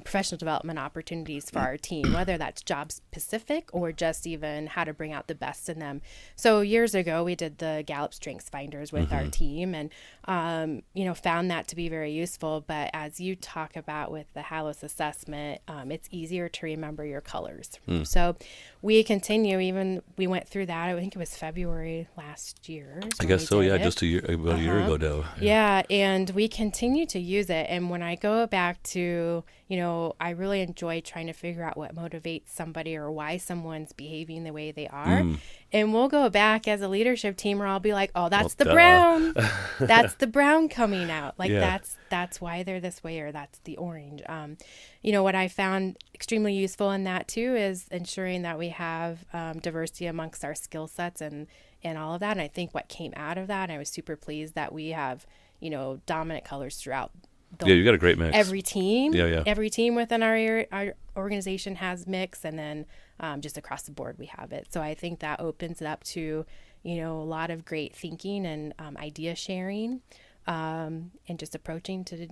professional development opportunities for our team, whether that's job specific or just even how to bring out the best in them. So years ago, we did the Gallup Strengths Finders with our team and, you know, found that to be very useful. But as you talk about with the Halos assessment, it's easier to remember your colors. So we continue, we went through that. I think it was February last year. I guess so. Yeah. Just about a year ago now. Yeah. And we continue to use it. And when I go back to, you know, I really enjoy trying to figure out what motivates somebody or why someone's behaving the way they are. And we'll go back as a leadership team where I'll be like, oh, that's the brown. That's the brown coming out. Like that's why they're this way, or that's the orange. You know, what I found extremely useful in that too is ensuring that we have diversity amongst our skill sets and all of that. And I think what came out of that, I was super pleased that we have, you know, dominant colors throughout You got a great mix. Every team, Yeah. every team within our organization has mix, and then just across the board we have it. So I think that opens it up to, a lot of great thinking and idea sharing, and just approaching to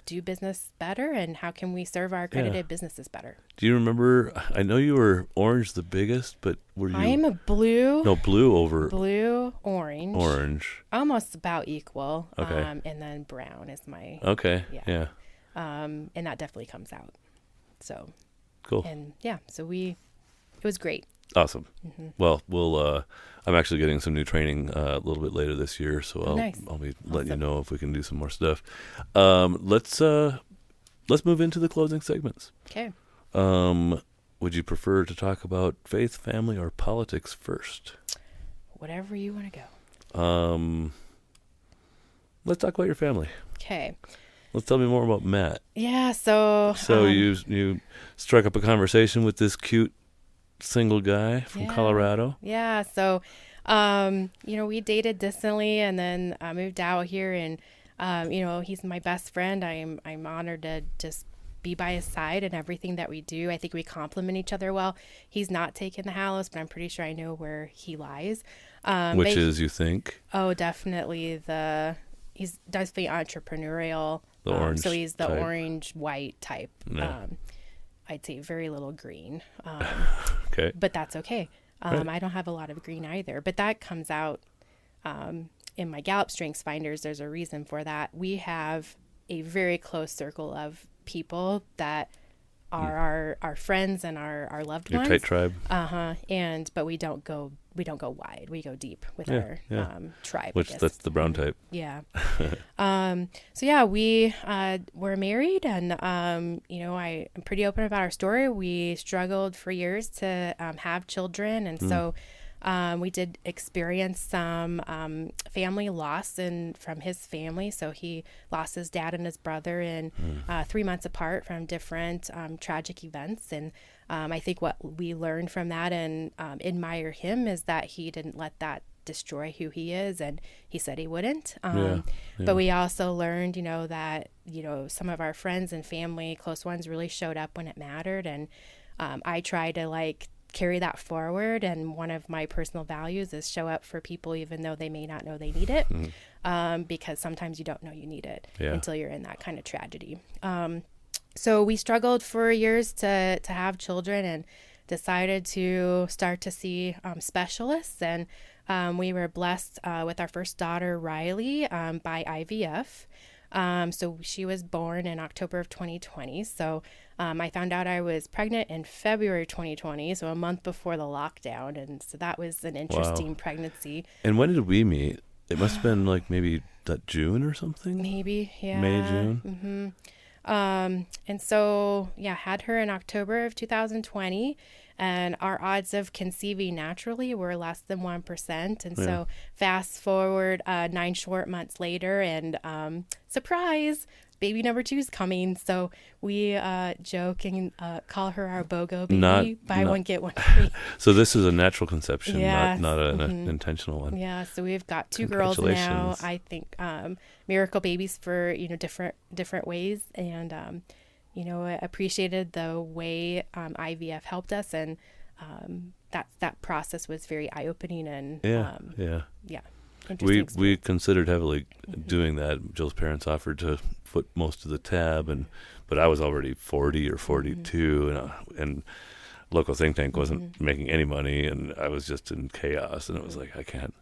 do business better, and how can we serve our accredited businesses better. Do you remember, I know you were orange the biggest, but were you? I am a blue. No, blue over. Blue, orange. Orange. Almost about equal. Okay. And then brown is my. Okay. Yeah. And that definitely comes out. So. Cool. And so it was great. Awesome. Well, I'm actually getting some new training a little bit later this year, so I'll be letting you know if we can do some more stuff. Let's move into the closing segments. Okay. Would you prefer to talk about faith, family, or politics first? Whatever you want to go. Let's talk about your family. Okay. Let's tell me more about Matt. Yeah. So you struck up a conversation with this cute single guy from Colorado. Yeah. So, we dated distantly, and then moved out here, and he's my best friend. I'm honored to just be by his side in everything that we do. I think we complement each other well. He's not taken the Hallows, but I'm pretty sure I know where he lies. Which is, you think? Oh, definitely he's definitely entrepreneurial. The orange so he's the type. orange-white type. Yeah. I'd say very little green. Okay. But that's okay. Right. I don't have a lot of green either, but that comes out in my Gallup Strengths Finders. There's a reason for that. We have a very close circle of people that are our friends and our loved ones. Your tight tribe. But we don't go wide. We go deep with our tribe. Which that's the brown type. Yeah. We were married, and I'm pretty open about our story. We struggled for years to have children, and so we did experience some family loss from his family. So he lost his dad and his brother in 3 months apart from different tragic events. And I think what we learned from that and admire him is that he didn't let that destroy who he is, and he said he wouldn't. But we also learned, that some of our friends and family, close ones, really showed up when it mattered, and I try to carry that forward. And one of my personal values is show up for people even though they may not know they need it, because sometimes you don't know you need it until you're in that kind of tragedy. So we struggled for years to have children, and decided to start to see specialists, and we were blessed with our first daughter, Riley, by IVF. So she was born in October of 2020. So I found out I was pregnant in February 2020, so a month before the lockdown. And so that was an interesting pregnancy. And when did we meet? It must have been maybe that June or something? Maybe, yeah. May, June? And so, had her in October of 2020. And our odds of conceiving naturally were less than 1%. And so fast forward 9 short months later, and surprise, baby number 2 is coming. So we joke and call her our BOGO baby. Buy one, get one free. So this is a natural conception, not an intentional one. Yeah, so we've got 2 girls now. I think miracle babies for different ways, and I appreciated the way IVF helped us, and that process was very eye-opening, and interesting. We considered heavily doing that. Jill's parents offered to foot most of the tab, but I was already 40 or 42, and LoCo Think Tank wasn't making any money, and I was just in chaos, and it was I can't.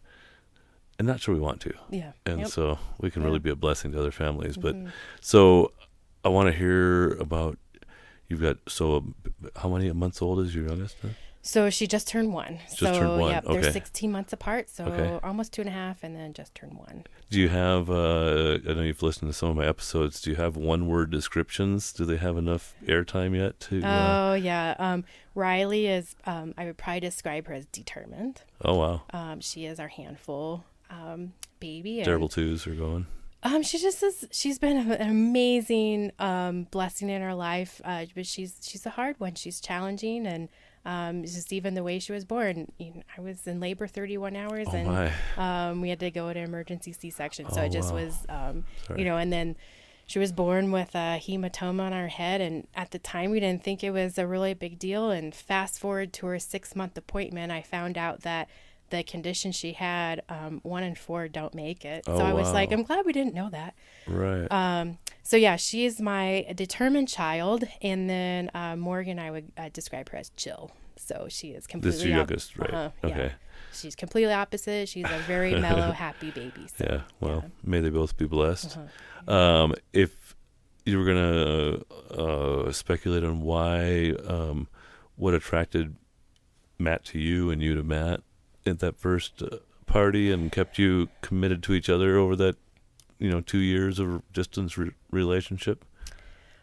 And not sure we want to. Yeah. And so we can really be a blessing to other families. But so I want to hear about, how many months old is your youngest? So she just turned 1. Turned 1. Yep, they're 16 months apart. So almost 2.5, and then just turned 1. Do you have, I know you've listened to some of my episodes. Do you have one-word descriptions? Do they have enough airtime yet to? Riley is, I would probably describe her as determined. Oh, wow. She is our handful baby. Terrible twos are going. She's been an amazing blessing in our life, but she's a hard one. She's challenging, and just even the way she was born. I was in labor 31 hours, and we had to go to emergency C-section. So it just was, and then she was born with a hematoma on her head, and at the time we didn't think it was a really big deal. And fast forward to her 6-month appointment, I found out that the condition she had, 1 in 4 don't make it. Oh, so I was wow. like, I'm glad we didn't know that. Right. So yeah, she is my determined child, and then Morgan, I would describe her as chill. So she is completely. This is your youngest, right? Okay. Yeah. She's completely opposite. She's a very mellow, happy baby. So, Yeah. Well, may they both be blessed. Uh-huh. If you were gonna speculate on why, what attracted Matt to you and you to Matt at that first party and kept you committed to each other over that, 2 years of distance relationship?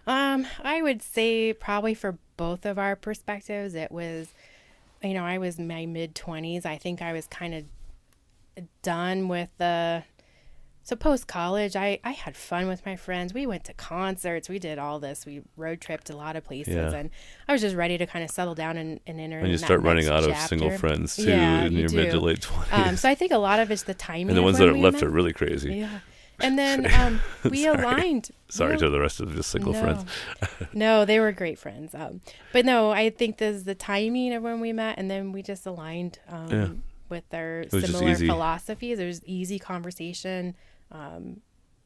I would say probably for both of our perspectives, it was, I was in my mid-20s. I think I was kind of done with so post-college, I had fun with my friends. We went to concerts. We did all this. We road tripped a lot of places. Yeah. And I was just ready to kind of settle down and enter And you that start running next out chapter. of single friends, too, Yeah, in you your do. mid to late 20s. So I think a lot of it's the timing. And the of ones when that are we left met. are really crazy. Yeah. And then we Sorry. aligned. Sorry No. to the rest of the single friends. No, they were great friends. But no, I think there's the timing of when we met, and then we just aligned with our was just similar easy. philosophies. There's easy conversation.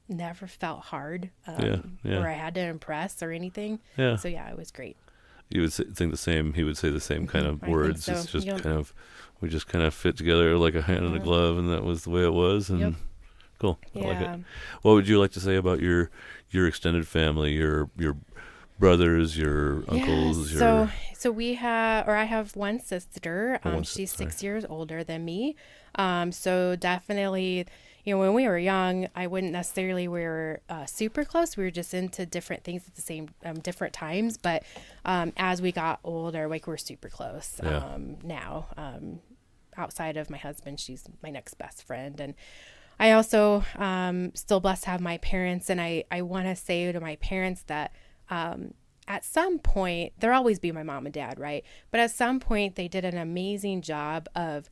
Never felt hard or I had to impress or anything. Yeah. So yeah, it was great. You would think the same. He would say the same kind of I think words. so. It's just Yep. we just kind of fit together like a hand in a glove, and that was the way it was. And Yep. cool. I like Yeah. it. What would you like to say about your extended family, your brothers, your uncles? Yeah, so we have, or I have one sister. She's sorry. 6 years older than me. So definitely, when we were young, I wouldn't necessarily we were super close. We were just into different things at the same different times. But as we got older, like we're super close now. Outside of my husband, she's my next best friend, and I also still blessed to have my parents. And I want to say to my parents that at some point, there'll always be my mom and dad, right? But at some point, they did an amazing job of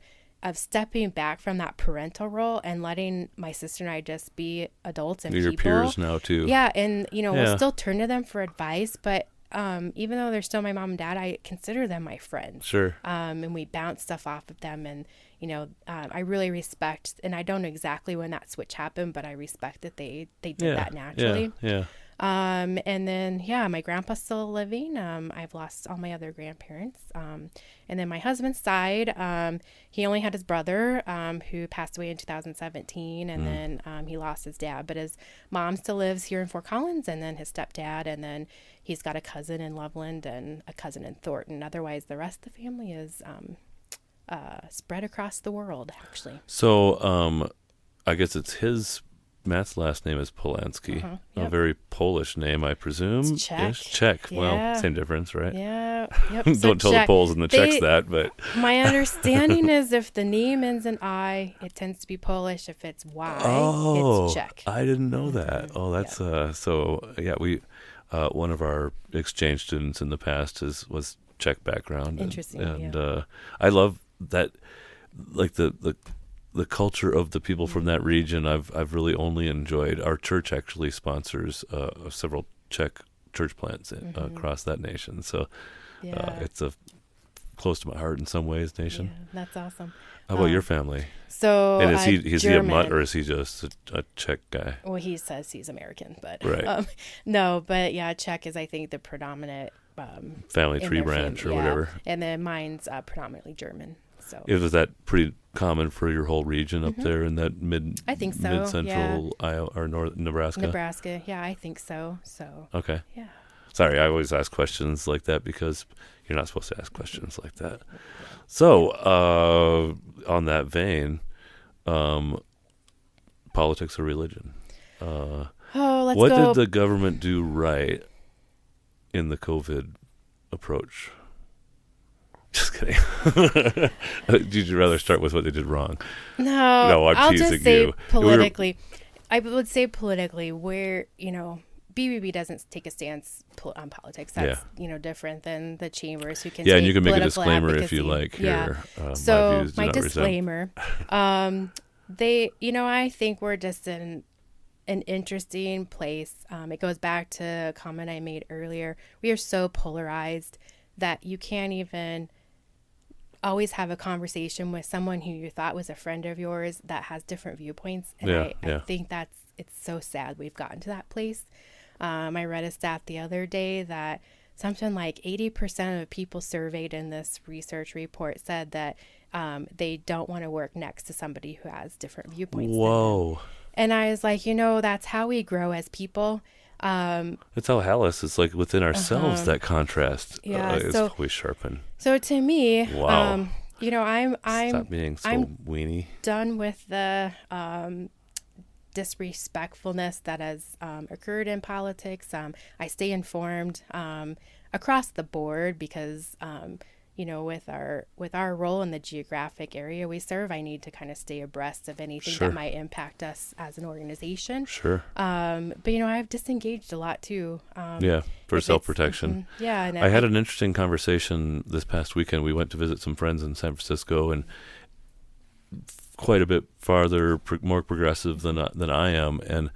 stepping back from that parental role and letting my sister and I just be adults and your people. peers now too. Yeah, and we'll still turn to them for advice, but even though they're still my mom and dad, I consider them my friends. Sure. And we bounce stuff off of them, and I really respect, and I don't know exactly when that switch happened, but I respect that they did that naturally. Yeah. And then, my grandpa's still living. I've lost all my other grandparents. And then my husband's side, he only had his brother, who passed away in 2017. And then, he lost his dad, but his mom still lives here in Fort Collins, and then his stepdad. And then he's got a cousin in Loveland and a cousin in Thornton. Otherwise, the rest of the family is, spread across the world, actually. So, I guess it's Matt's last name is Polansky, a very Polish name, I presume. It's Czech. Czech. Yeah. Well, same difference, right? Yeah. Yep. Don't tell the Poles and the Czechs that, but My understanding is if the name ends in I, it tends to be Polish. If it's Y, it's Czech. I didn't know that. Oh, that's we one of our exchange students in the past was Czech background. Interesting. And I love that, like the culture of the people from that region. I've really only enjoyed. Our church actually sponsors several Czech church plants across that nation. So it's a close to my heart in some ways nation. Yeah, that's awesome. How about your family? So And is he a mutt, German. or is he just a Czech guy? Well, he says he's American, but Right. no, but yeah, Czech is I think the predominant Family in tree their branch family, or whatever. And then mine's predominantly German. So Was that pretty common for your whole region up there in that I think so, mid-central Iowa or north Nebraska? Nebraska, yeah, I think so. So Okay. yeah. Sorry, I always ask questions like that because you're not supposed to ask questions like that. So, on that vein, politics or religion? Let's what go. did the government do right in the COVID approach? Just kidding. Did you rather start with what they did wrong? No, I'm I'll teasing just say you. politically. I would say politically where, BBB doesn't take a stance on politics. That's, different than the chambers who can Yeah, take and you can make a political disclaimer if you advocacy. like Yeah. here. So views do my not resemble- disclaimer, they, I think we're just in an interesting place. It goes back to a comment I made earlier. We are so polarized that you can't even always have a conversation with someone who you thought was a friend of yours that has different viewpoints. And I think it's so sad we've gotten to that place. I read a stat the other day that something like 80% of people surveyed in this research report said that they don't want to work next to somebody who has different viewpoints. Whoa. And I was like, that's how we grow as people. It's how Hallis is like within ourselves, that contrast is always sharpened. So to me, wow. I'm Stop being so weenie. Done with the disrespectfulness that has occurred in politics. I stay informed across the board because with our role in the geographic area we serve, I need to kind of stay abreast of anything that might impact us as an organization. Sure. But I've disengaged a lot too. For self-protection. And I had an interesting conversation this past weekend. We went to visit some friends in San Francisco, and quite a bit farther, more progressive than I am, and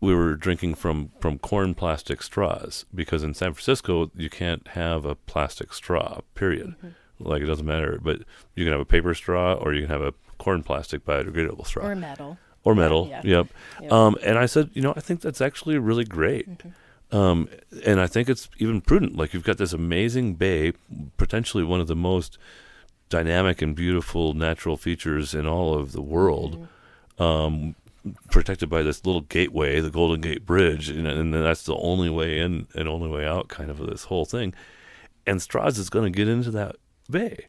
we were drinking from corn plastic straws, because in San Francisco you can't have a plastic straw, period. Like, it doesn't matter, but you can have a paper straw or you can have a corn plastic biodegradable straw. Or metal. Yep. And I said, I think that's actually really great. And I think it's even prudent. Like, you've got this amazing bay, potentially one of the most dynamic and beautiful natural features in all of the world, protected by this little gateway, the Golden Gate Bridge, and that's the only way in and only way out kind of this whole thing. And straws is going to get into that bay,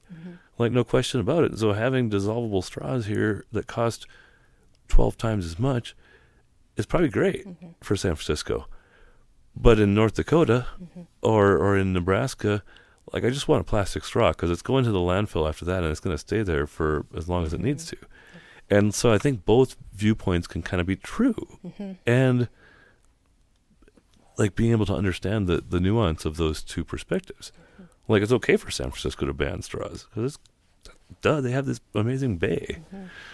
like, no question about it. So having dissolvable straws here that cost 12 times as much is probably great for San Francisco. But in North Dakota or in Nebraska, like, I just want a plastic straw because it's going to the landfill after that, and it's going to stay there for as long as it needs to. And so I think both viewpoints can kind of be true. And, like, being able to understand the nuance of those two perspectives. Like, it's okay for San Francisco to ban straws because they have this amazing bay.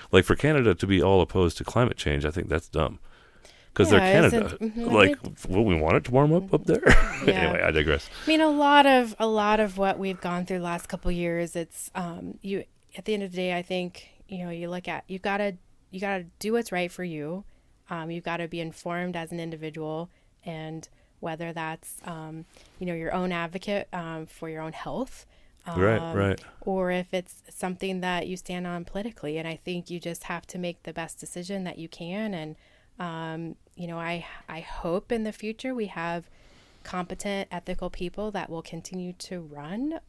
Like, for Canada to be all opposed to climate change, I think that's dumb. Because they're Canada. We want it to warm up there? Anyway, I digress. I mean, a lot of what we've gone through the last couple of years, it's you. At the end of the day, I think you look at you gotta do what's right for you. You've got to be informed as an individual, and whether that's your own advocate for your own health, right, or if it's something that you stand on politically. And I think you just have to make the best decision that you can. And I hope in the future we have competent, ethical people that will continue to run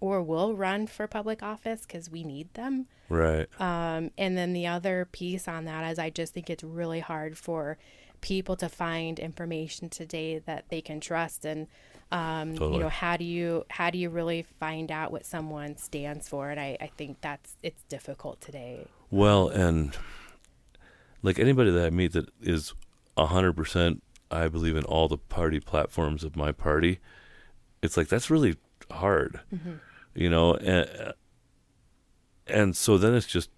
or will run for public office because we need them. Right. And then the other piece on that is I just think it's really hard for people to find information today that they can trust. And, totally. how do you really find out what someone stands for? And I think it's difficult today. Well, and like, anybody that I meet that is 100%, I believe in all the party platforms of my party, it's like, that's really hard, and so then it's just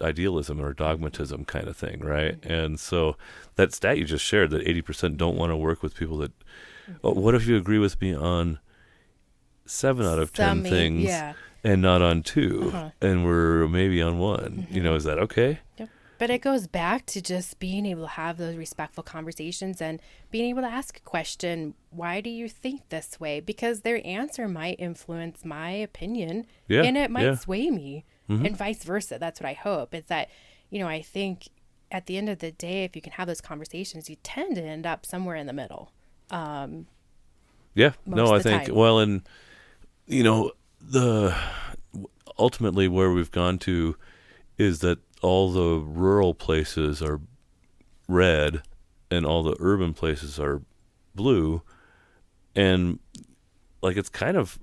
idealism or dogmatism kind of thing, right? And so that stat you just shared, that 80% don't want to work with people that, what if you agree with me on 7 out of 10 things and not on 2, and we're maybe on 1, is that okay? Yep. But it goes back to just being able to have those respectful conversations and being able to ask a question, why do you think this way? Because their answer might influence my opinion, and it might sway me, and vice versa. That's what I hope. It's that, I think at the end of the day, if you can have those conversations, you tend to end up somewhere in the middle. I think, well, and, ultimately where we've gone to is that all the rural places are red and all the urban places are blue, and like, it's kind of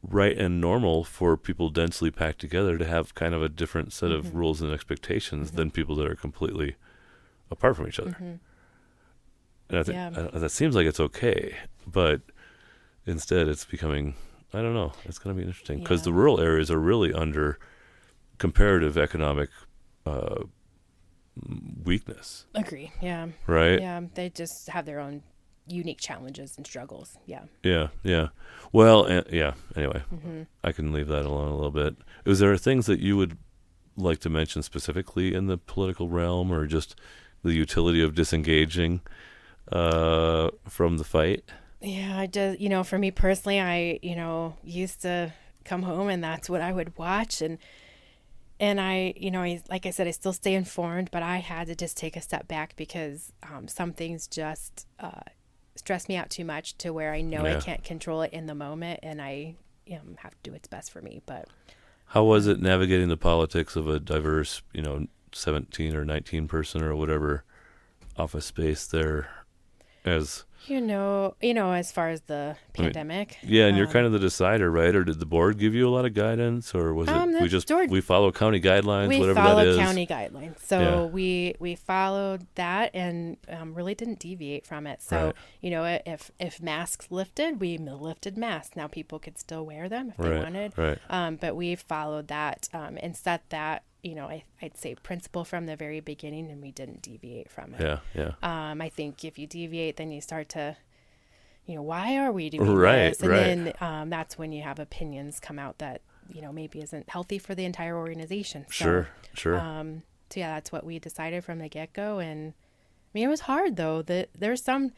right and normal for people densely packed together to have kind of a different set of rules and expectations than people that are completely apart from each other. And I think that seems like it's okay, but instead it's becoming, I don't know, it's going to be interesting because the rural areas are really under comparative economic weakness. Agree. Yeah. Right? Yeah. They just have their own unique challenges and struggles. Yeah. Yeah. Well, anyway, Mm-hmm. I can leave that alone a little bit. Is there things that you would like to mention specifically in the political realm, or just the utility of disengaging from the fight? Yeah, I just, for me personally, I, used to come home and that's what I would watch. And I, like I said, I still stay informed, but I had to just take a step back because some things just stress me out too much to where I know I can't control it in the moment, and I have to do what's best for me. But how was it navigating the politics of a diverse, 17 or 19 person or whatever office space there as... as far as the pandemic. And you're kind of the decider, right? Or did the board give you a lot of guidance, or was it we follow county guidelines, whatever that is? We follow county guidelines. So we followed that and really didn't deviate from it. So, if masks lifted, we lifted masks. Now people could still wear them if they wanted. Right. But we followed that and set that, I'd say principle from the very beginning, and we didn't deviate from it. Yeah. I think if you deviate, then you start to, why are we doing this? And then that's when you have opinions come out that, maybe isn't healthy for the entire organization. So, Sure. So that's what we decided from the get-go. And I mean, it was hard though. There's some,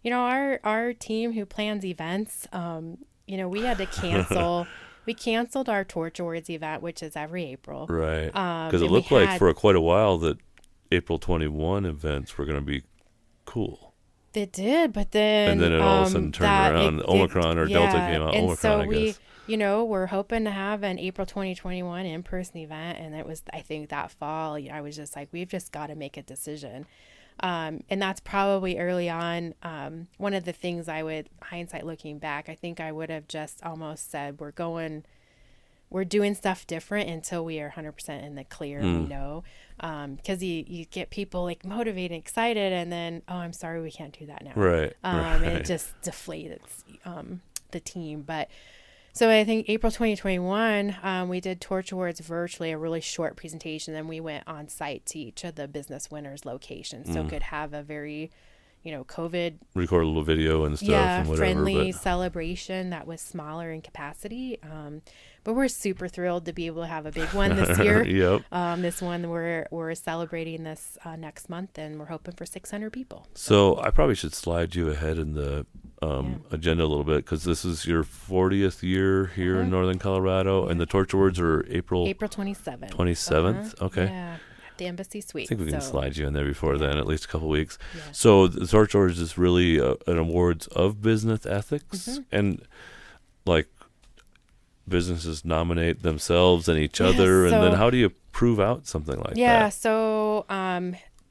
our team who plans events, we had to cancel. We canceled our Torch Awards event, which is every April. Right. Because it looked like for quite a while that April 21 events were going to be cool. They did, but then... And then it all of a sudden turned around. Omicron or Delta came out. And Omicron, so I guess. we're hoping to have an April 2021 in-person event. And it was, I think, that fall, I was just like, we've just got to make a decision. And that's probably early on. One of the things hindsight looking back, I think I would have just almost said, we're doing stuff different until we are 100% in the clear. We know, because you get people like motivated, excited, and then, oh, I'm sorry, we can't do that now. Right. And it just deflates the team. But so I think April 2021, we did Torch Awards virtually, a really short presentation. Then we went on site to each of the business winners' locations, so could have a very, COVID record a little video and stuff and whatever. Friendly celebration that was smaller in capacity. But we're super thrilled to be able to have a big one this year. Yep. This one we're celebrating this next month, and we're hoping for 600 people. So I probably should slide you ahead in the agenda a little bit, because this is your 40th year here in Northern Colorado, and the Torch Awards are April 27th. 27th? Okay. Yeah. The Embassy Suite. I think we can slide you in there before then, at least a couple weeks. Yeah. So the Torch Awards is really an awards of business ethics, and like businesses nominate themselves and each other, and then how do you prove out something like that? Yeah, so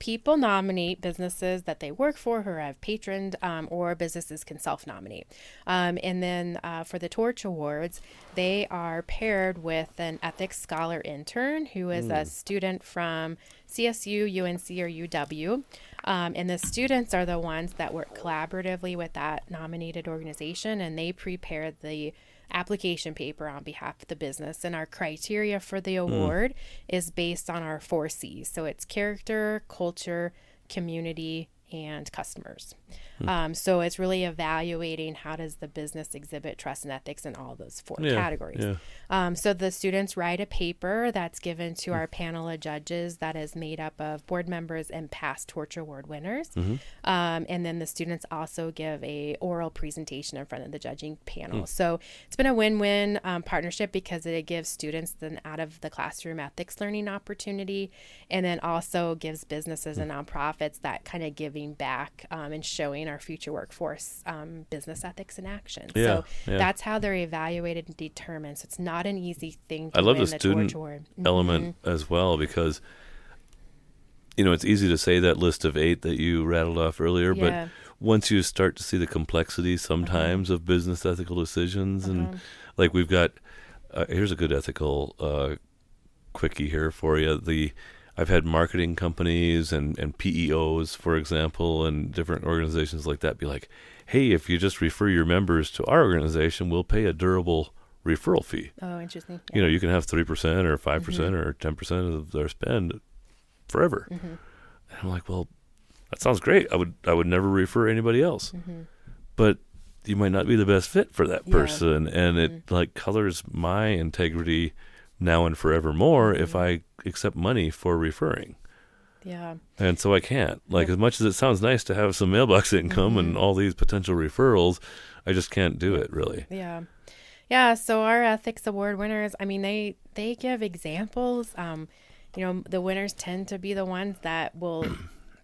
people nominate businesses that they work for who have patroned, or businesses can self-nominate. And then for the Torch Awards, they are paired with an ethics scholar intern who is a student from CSU, UNC, or UW. And the students are the ones that work collaboratively with that nominated organization, and they prepare the application paper on behalf of the business. And our criteria for the award is based on our 4 C's. So it's character, culture, community, and customers. So it's really evaluating how does the business exhibit trust and ethics in all those 4 categories. So the students write a paper that's given to our panel of judges that is made up of board members and past Torch Award winners. And then the students also give a oral presentation in front of the judging panel. So it's been a win-win partnership, because it gives students an out of the classroom ethics learning opportunity, and then also gives businesses and nonprofits that kind of giving back and showing our future workforce business ethics in action. So that's how they're evaluated and determined. So it's not an easy thing to I love win the the student Torch Award. element as well, because it's easy to say that list of 8 that you rattled off earlier, but once you start to see the complexity sometimes of business ethical decisions, and like we've got here's a good ethical quickie here for you. I've had marketing companies and PEOs, for example, and different organizations like that be like, hey, if you just refer your members to our organization, we'll pay a durable referral fee. Oh, interesting. You can have 3% or 5% or 10% of their spend forever. And I'm like, well, that sounds great. I would never refer anybody else. But you might not be the best fit for that person. And it like colors my integrity now and forevermore if I accept money for referring. Yeah. And so I can't. Like, as much as it sounds nice to have some mailbox income and all these potential referrals, I just can't do it, really. Yeah. Yeah. So our ethics award winners, I mean, they give examples. The winners tend to be the ones that will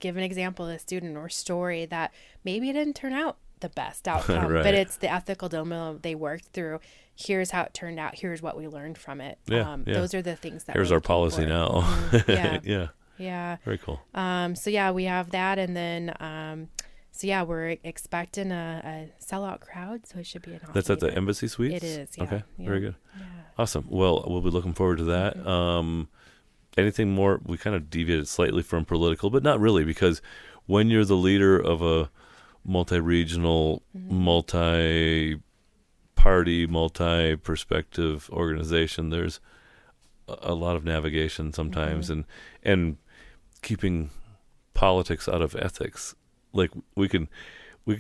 give an example of a student or story that maybe it didn't turn out the best outcome, Right. but it's the ethical dilemma they worked through. Here's how it turned out. Here's what we learned from it. Those are the things that here's we're our looking policy for. now. Yeah. Yeah. Very cool. So we have that, and then we're expecting a sellout crowd, so it should be an awesome That's at the event. Embassy Suites? It is, yeah. Okay, Yeah. very good. Yeah. Awesome. Well, we'll be looking forward to that. Anything more? We kind of deviated slightly from political, but not really, because when you're the leader of a multi-regional, multi-party, multi-perspective organization, there's a lot of navigation sometimes, and keeping politics out of ethics. Like, we can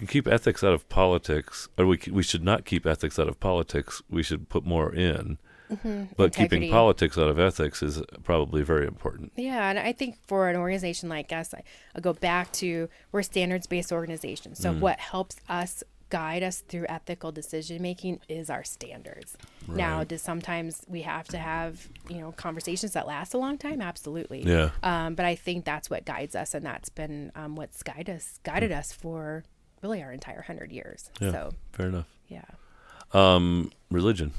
keep ethics out of politics, or we should not keep ethics out of politics. We should put more in. But Integrity. keeping politics out of ethics is probably very important. Yeah, and I think for an organization like us, I'll go back to, we're a standards-based organization. So what helps us guide us through ethical decision making is our standards. Right. Now, sometimes we have to have conversations that last a long time? Absolutely. Yeah. But I think that's what guides us, and that's been what's guided us for really our entire 100 years. Yeah. So Fair enough. yeah. Religion.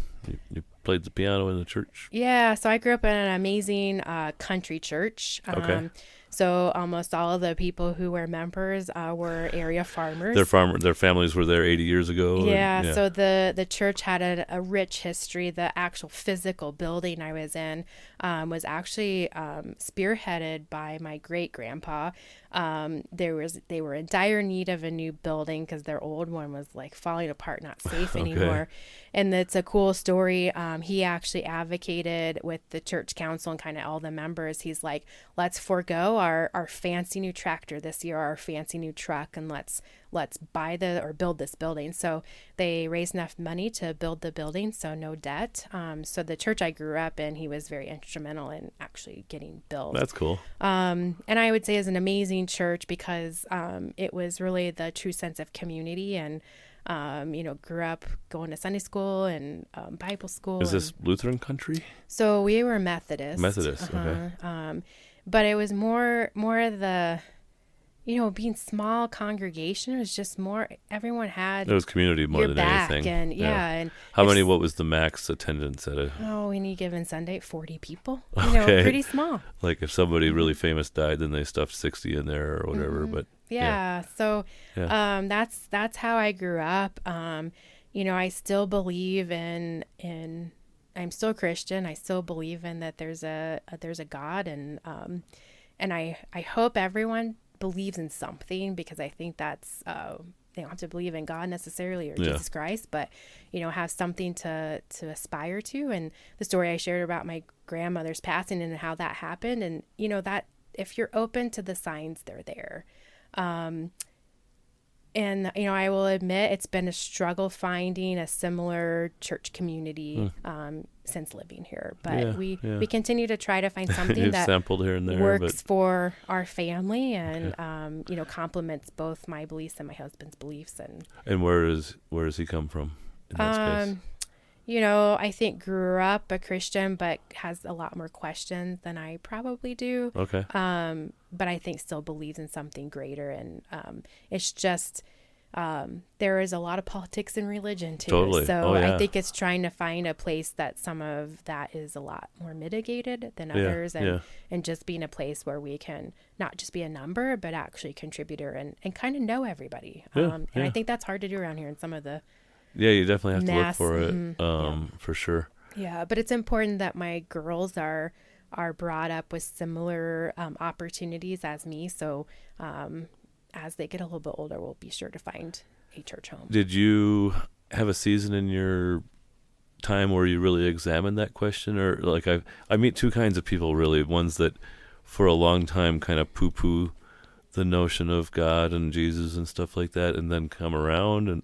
You played the piano in the church? Yeah, so I grew up in an amazing country church. Okay. So almost all of the people who were members were area farmers. Their families were there 80 years ago. Yeah, so the church had a rich history. The actual physical building I was in was actually spearheaded by my great-grandpa. They were in dire need of a new building because their old one was like falling apart, not safe anymore. And it's a cool story. He actually advocated with the church council and kind of all the members. He's like, let's forego our fancy new tractor this year, our fancy new truck, and let's build this building. So they raised enough money to build the building, so no debt. So the church I grew up in, he was very instrumental in actually getting built. That's cool. And I would say is an amazing church because it was really the true sense of community, and grew up going to Sunday school and Bible school. Is this Lutheran country? So we were Methodist. Okay. But it was more the, being small congregation. It was just more, everyone had It was community more your than back, anything. and and what was the max attendance at a? any given Sunday, 40 people. Okay. Pretty small. Like if somebody really famous died, then they stuffed 60 in there or whatever. But So that's how I grew up. I still believe in I'm still Christian. I still believe in that there's a God, and I hope everyone believes in something, because I think that's they don't have to believe in God necessarily or Jesus Christ, but have something to aspire to. And the story I shared about my grandmother's passing and how that happened, and that if you're open to the signs, they're there. And, I will admit it's been a struggle finding a similar church community since living here. But we continue to try to find something that sampled here and there, works for our family and, complements both my beliefs and my husband's beliefs. And where does he come from in that space? I think grew up a Christian, but has a lot more questions than I probably do. Okay. But I think still believes in something greater. And it's just, there is a lot of politics in religion too. Totally. So I think it's trying to find a place that some of that is a lot more mitigated than others. And just being a place where we can not just be a number, but actually contributor and kind of know everybody. And I think that's hard to do around here in some of the Yeah, you definitely have to look for it, for sure. Yeah, but it's important that my girls are brought up with similar opportunities as me. So as they get a little bit older, we'll be sure to find a church home. Did you have a season in your time where you really examined that question? Or like I meet two kinds of people really, ones that for a long time kind of poo-poo the notion of God and Jesus and stuff like that, and then come around, and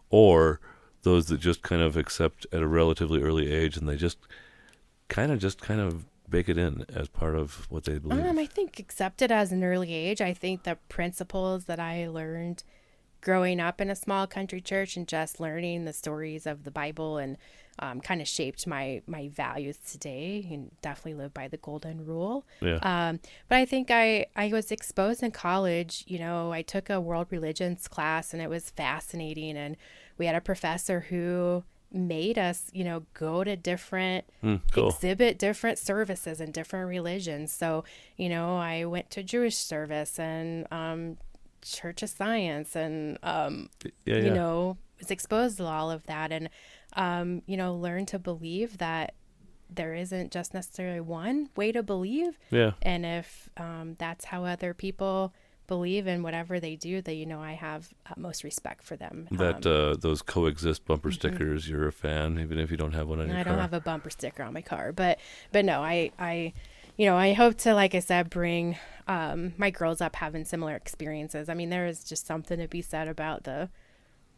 or those that just kind of accept at a relatively early age, and they just kind of bake it in as part of what they believe. I think accept it as an early age. I think the principles that I learned growing up in a small country church and just learning the stories of the Bible and kind of shaped my values today, and definitely live by the golden rule. Yeah. But I think I was exposed in college. I took a world religions class, and it was fascinating. And we had a professor who made us, go to different, cool. exhibit different services in different religions. So, I went to Jewish service and Church of Science, and was exposed to all of that, and learned to believe that there isn't just necessarily one way to believe. Yeah. And if that's how other people believe in whatever they do, that I have most respect for them. That those coexist bumper stickers, you're a fan, even if you don't have one on your car. I don't have a bumper sticker on my car, but no, I hope to, like I said, bring my girls up having similar experiences. I mean, there is just something to be said about the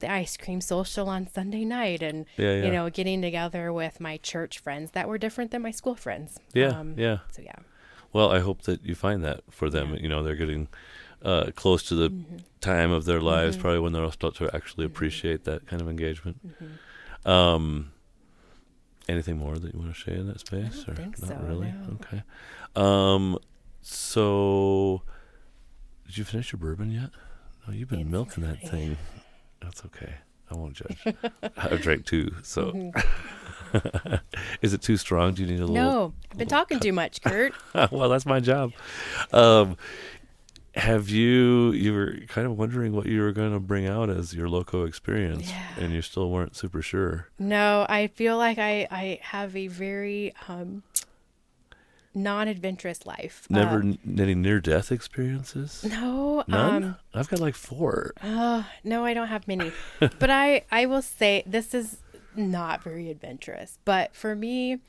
ice cream social on Sunday night, and getting together with my church friends that were different than my school friends. Yeah. So yeah. Well, I hope that you find that for them. Yeah. They're getting close to the time of their lives, probably when they'll start to actually appreciate that kind of engagement. Anything more that you want to say in that space? I don't think not so, really? no. Okay. So, did you finish your bourbon yet? No, you've been milking that thing. That's okay. I won't judge. I've drank 2, so. Is it too strong? Do you need a little? No, I've been talking too much, Kurt. Well, that's my job. Have you were kind of wondering what you were going to bring out as your LoCo experience, and you still weren't super sure? No, I feel like I have a very non-adventurous life. Never any near-death experiences? No. None? I've got like 4. No, I don't have many. But I will say this is not very adventurous. But for me,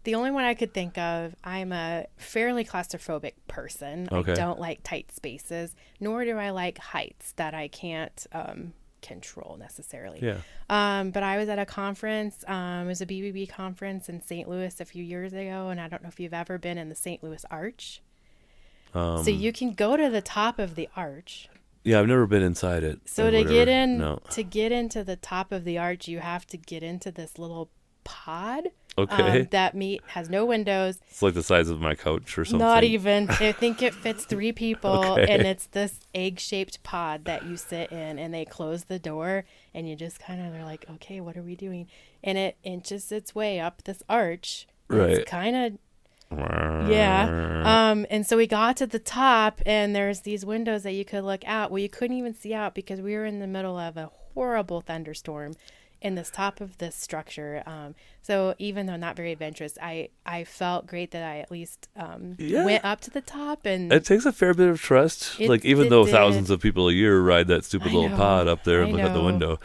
the only one I could think of, I'm a fairly claustrophobic person. Okay. I don't like tight spaces, nor do I like heights that I can't control necessarily. Yeah. But I was at a conference. It was a BBB conference in St. Louis a few years ago, and I don't know if you've ever been in the St. Louis Arch. So you can go to the top of the arch. Yeah, I've never been inside it. So to get into the top of the arch, you have to get into this little pod. Okay. That has no windows. It's like the size of my couch or something. Not even. I think it fits 3 people, Okay. and it's this egg-shaped pod that you sit in, and they close the door, and you just kind of are like, okay, what are we doing? And it inches its way up this arch. Right. It's kind of, yeah. And so we got to the top, and there's these windows that you could look out. Well, you couldn't even see out because we were in the middle of a horrible thunderstorm in this top of this structure. So even though not very adventurous, I felt great that I at least went up to the top. And it takes a fair bit of trust. Even though thousands of people a year ride that stupid little pod up there and look out the window.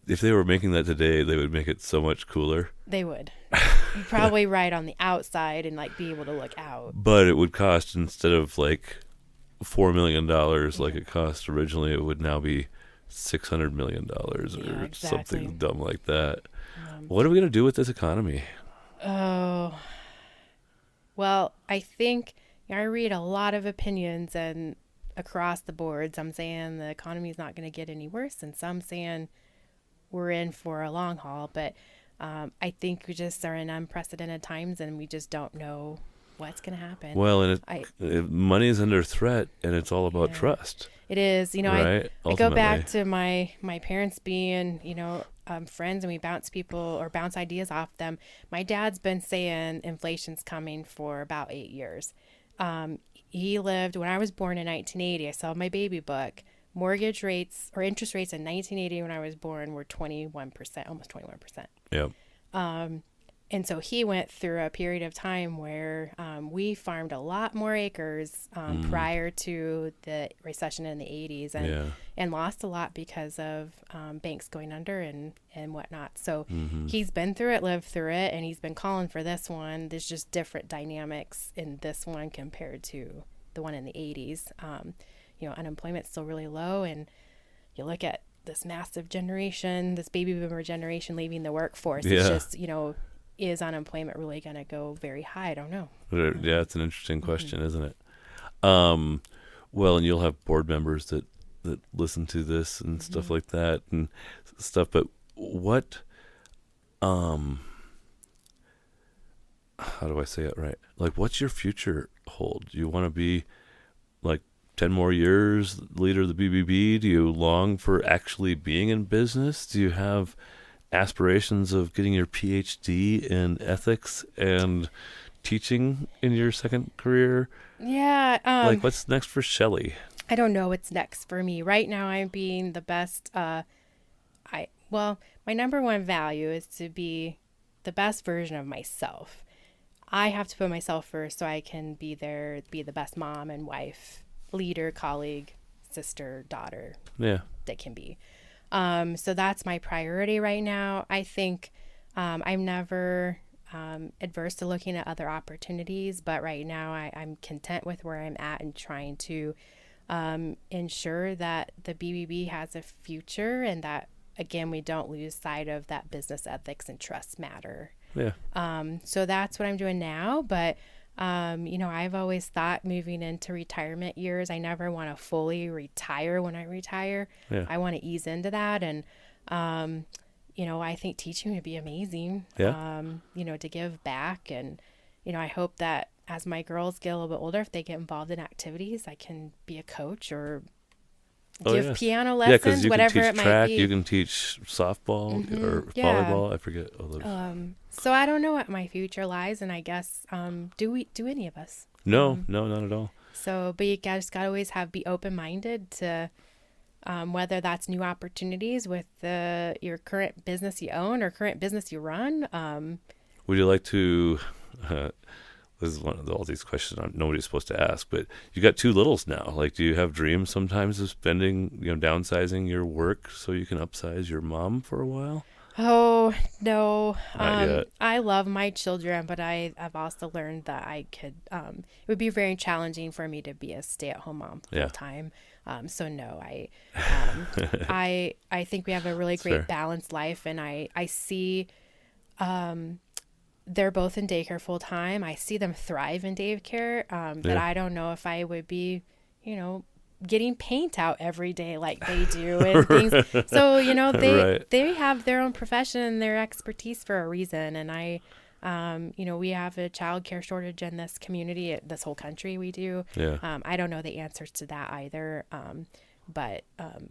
If they were making that today, they would make it so much cooler. They would. You'd probably ride on the outside and be able to look out. But it would cost, instead of $4 million like it cost originally, it would now be $600 million or exactly. something dumb like that. What are we going to do with this economy? Oh, well, I think I read a lot of opinions, and across the board, some saying the economy is not going to get any worse, and some saying we're in for a long haul. But I think we just are in unprecedented times, and we just don't know what's going to happen. Well, and money is under threat, and it's all about trust. It is, right? I go back to my parents being, friends, and we bounce ideas off them. My dad's been saying inflation's coming for about 8 years. He lived, when I was born in 1980, I saw my baby book. Mortgage rates or interest rates in 1980 when I was born were 21%, almost 21%. Yep. And so he went through a period of time where we farmed a lot more acres prior to the recession in the 80s and lost a lot because of banks going under and whatnot. So he's been through it, lived through it, and he's been calling for this one. There's just different dynamics in this one compared to the one in the 80s. Unemployment's still really low, and you look at this massive generation, this baby boomer generation leaving the workforce. It's just, is unemployment really going to go very high? I don't know. Yeah, it's an interesting question, isn't it? Well, and you'll have board members that listen to this and stuff like that and stuff. But what, how do I say it right? Like, what's your future hold? Do you want to be like 10 more years leader of the BBB? Do you long for actually being in business? Do you have aspirations of getting your PhD in ethics and teaching in your second career? Yeah. Like, what's next for Shelley? I don't know what's next for me. Right now, I'm being the best. My number one value is to be the best version of myself. I have to put myself first so I can be the best mom and wife, leader, colleague, sister, daughter that can be. So that's my priority right now. I think I'm never adverse to looking at other opportunities, but right now I'm content with where I'm at and trying to ensure that the BBB has a future and that, again, we don't lose sight of that business ethics and trust matter. Yeah. So that's what I'm doing now, but I've always thought moving into retirement years, I never want to fully retire when I retire. Yeah. I want to ease into that. And, I think teaching would be amazing, to give back. And, I hope that as my girls get a little bit older, if they get involved in activities, I can be a coach or give piano lessons, whatever it might be. You can teach softball or volleyball. I forget all those. So I don't know what my future lies, and I guess do any of us? No, not at all. So, but you just gotta always be open-minded to whether that's new opportunities with your current business you own or current business you run. Would you like to? This is one of all these questions nobody's supposed to ask, but you got 2 littles now. Like, do you have dreams sometimes of downsizing your work so you can upsize your mom for a while? Oh, no. Not yet. I love my children, but I've also learned that it would be very challenging for me to be a stay-at-home mom full time. So no, I think we have a really great balanced life, and I see, they're both in daycare full time. I see them thrive in daycare. But I don't know if I would be, getting paint out every day like they do and things. So, they have their own profession and their expertise for a reason. And we have a child care shortage in this community, this whole country we do. Yeah. I don't know the answers to that either. But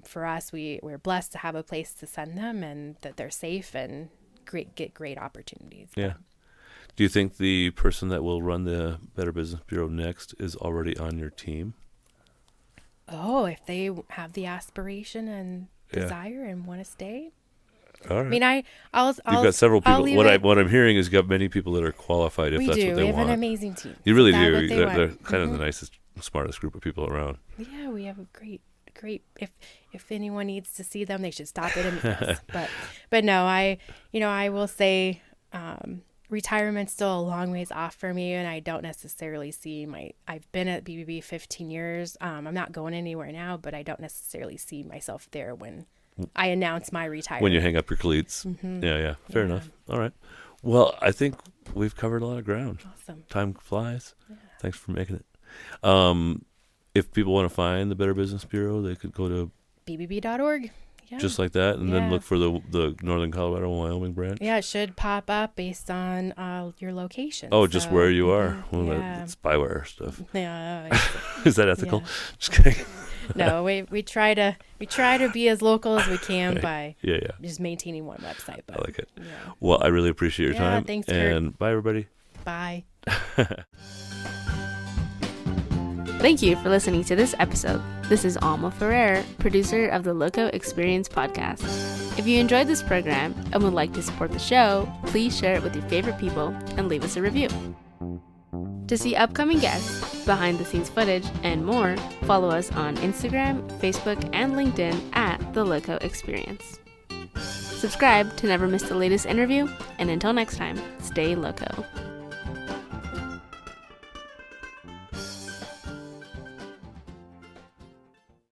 for us, we're blessed to have a place to send them and that they're safe and get great opportunities. Yeah. Do you think the person that will run the Better Business Bureau next is already on your team? Oh, if they have the aspiration and desire and want to stay. All right. I mean, you've got several people. What I'm hearing is you've got many people that are qualified if that's what they want. We have an amazing team. You really do. They're kind of the nicest, smartest group of people around. Yeah, we have a great. If anyone needs to see them, they should stop it and meet us. But no, I will say. Retirement's still a long ways off for me, and I don't necessarily see I've been at BBB 15 years. I'm not going anywhere now, but I don't necessarily see myself there when I announce my retirement. When you hang up your cleats. Mm-hmm. Yeah. Fair enough. All right. Well, I think we've covered a lot of ground. Awesome. Time flies. Yeah. Thanks for making it. If people want to find the Better Business Bureau, they could go to bbb.org. Yeah. Just like that, and then look for the Northern Colorado and Wyoming branch. Yeah, it should pop up based on your location. Oh, just where you are. Well, that's spyware stuff. Yeah. Is that ethical? Yeah. Just kidding. No, we try to be as local as we can by just maintaining one website. But, I like it. Yeah. Well, I really appreciate your time. Thanks, and Kurt. Bye, everybody. Bye. Thank you for listening to this episode. This is Alma Ferrer, producer of the LoCo Experience podcast. If you enjoyed this program and would like to support the show, please share it with your favorite people and leave us a review. To see upcoming guests, behind-the-scenes footage, and more, follow us on Instagram, Facebook, and LinkedIn at the LoCo Experience. Subscribe to never miss the latest interview, and until next time, stay LoCo.